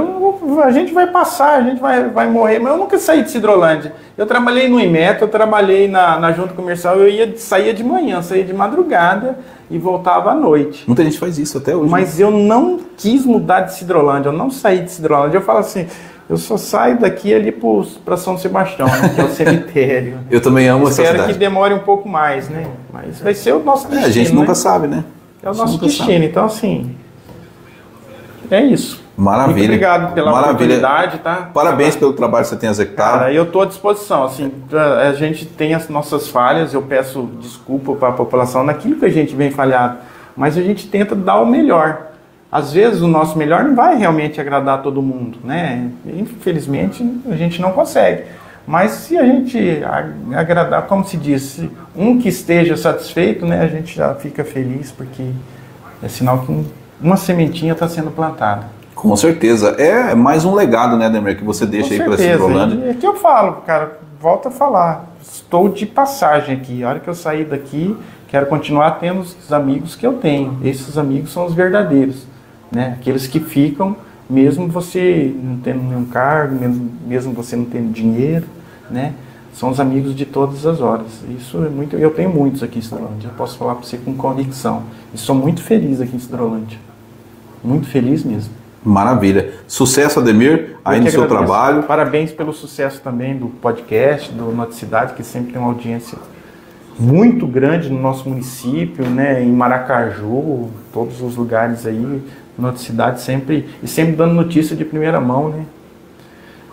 a gente vai passar, a gente vai morrer, mas eu nunca saí de Cidrolândia. Eu trabalhei no Imetro, eu trabalhei na Junta Comercial, saía de manhã, saía de madrugada e voltava à noite. Muita gente faz isso até hoje. Mas eu não quis mudar de Cidrolândia, eu não saí de Cidrolândia. Eu falo assim, eu só saio daqui ali para São Sebastião, né, que é o cemitério. Eu também amo essa cidade. Espero que demore um pouco mais, né? Mas vai ser o nosso destino. A gente nunca sabe, né? É o nosso destino, então assim, é isso. Maravilha. Muito obrigado pela oportunidade, tá? Parabéns pelo trabalho que você tem executado. Cara, eu estou à disposição, assim, a gente tem as nossas falhas, eu peço desculpa para a população naquilo que a gente vem falhado, mas a gente tenta dar o melhor. Às vezes o nosso melhor não vai realmente agradar todo mundo, né? Infelizmente a gente não consegue. Mas se a gente agradar, como se diz, um que esteja satisfeito, né, a gente já fica feliz, porque é sinal que uma sementinha está sendo plantada. Com certeza. É mais um legado, né, Ademir, que você deixa aí para Cidrolândia. É que eu falo, cara, volto a falar. Estou de passagem aqui. A hora que eu sair daqui, quero continuar tendo os amigos que eu tenho. Esses amigos são os verdadeiros, né? Aqueles que ficam, mesmo você não tendo nenhum cargo, mesmo você não tendo dinheiro, né? São os amigos de todas as horas. Isso é muito. Eu tenho muitos aqui em Cidrolândia. Eu posso falar para você com convicção. E sou muito feliz aqui em Cidrolândia. Muito feliz mesmo. Maravilha. Sucesso, Ademir, aí no seu trabalho. Parabéns pelo sucesso também do podcast, do Noticidade, que sempre tem uma audiência muito grande no nosso município, né? Em Maracaju, todos os lugares aí. Noticidade sempre dando notícia de primeira mão, né?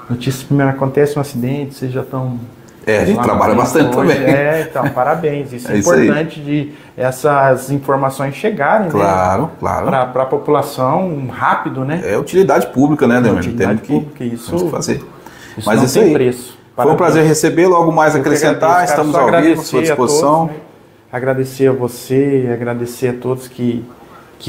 Notícia de primeira, acontece um acidente, vocês já estão... A gente trabalha bastante também. Então, parabéns. Isso é importante de essas informações chegarem, claro, né? Claro. Para a população rápido, né? É utilidade pública, né, Ademir? Utilidade pública, isso temos que fazer. Isso mas não tem preço. Foi um prazer recebê-lo, algo mais a acrescentar, estamos ao vivo, à sua disposição. Todos, né? Agradecer a você, agradecer a todos que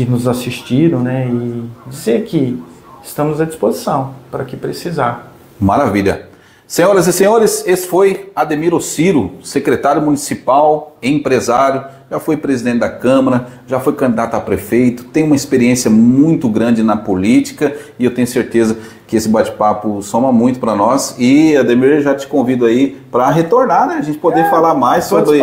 nos assistiram, né? E dizer que estamos à disposição para que precisar. Maravilha. Senhoras e senhores, esse foi Ademir Ociro, secretário municipal, empresário, já foi presidente da Câmara, já foi candidato a prefeito, tem uma experiência muito grande na política e eu tenho certeza que esse bate-papo soma muito para nós. E, Ademir, já te convido aí para retornar, né? A gente poder falar mais sobre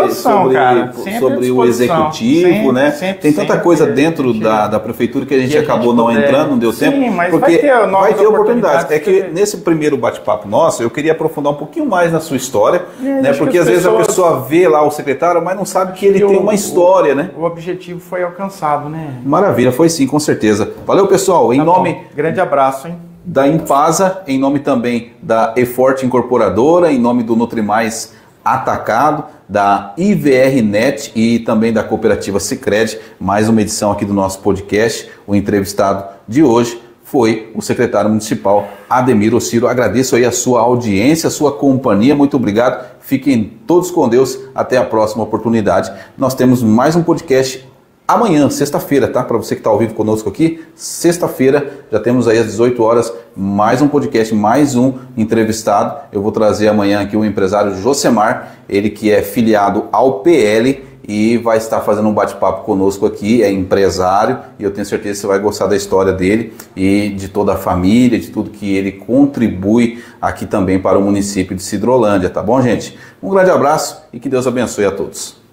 o executivo, né? Tem tanta coisa dentro da prefeitura que a gente acabou não entrando, não deu tempo. Mas porque vai ter oportunidades. É que nesse primeiro bate-papo nosso, eu queria aprofundar um pouquinho mais na sua história, né? Porque às vezes a pessoa vê lá o secretário, mas não sabe que ele tem uma história, né? O objetivo foi alcançado, né? Maravilha, foi sim, com certeza. Valeu, pessoal. Em nome... Grande abraço, hein? Da Impasa, em nome também da Eforte Incorporadora, em nome do Nutrimais Atacado, da IVR Net e também da Cooperativa Sicredi, mais uma edição aqui do nosso podcast. O entrevistado de hoje foi o secretário municipal Ademir Ociro. Agradeço aí a sua audiência, a sua companhia, muito obrigado. Fiquem todos com Deus, até a próxima oportunidade. Nós temos mais um podcast amanhã, sexta-feira, tá? Para você que está ao vivo conosco aqui, sexta-feira, já temos aí às 18 horas, mais um podcast, mais um entrevistado. Eu vou trazer amanhã aqui o empresário Josemar, ele que é filiado ao PL e vai estar fazendo um bate-papo conosco aqui, é empresário, e eu tenho certeza que você vai gostar da história dele e de toda a família, de tudo que ele contribui aqui também para o município de Cidrolândia, tá bom, gente? Um grande abraço e que Deus abençoe a todos.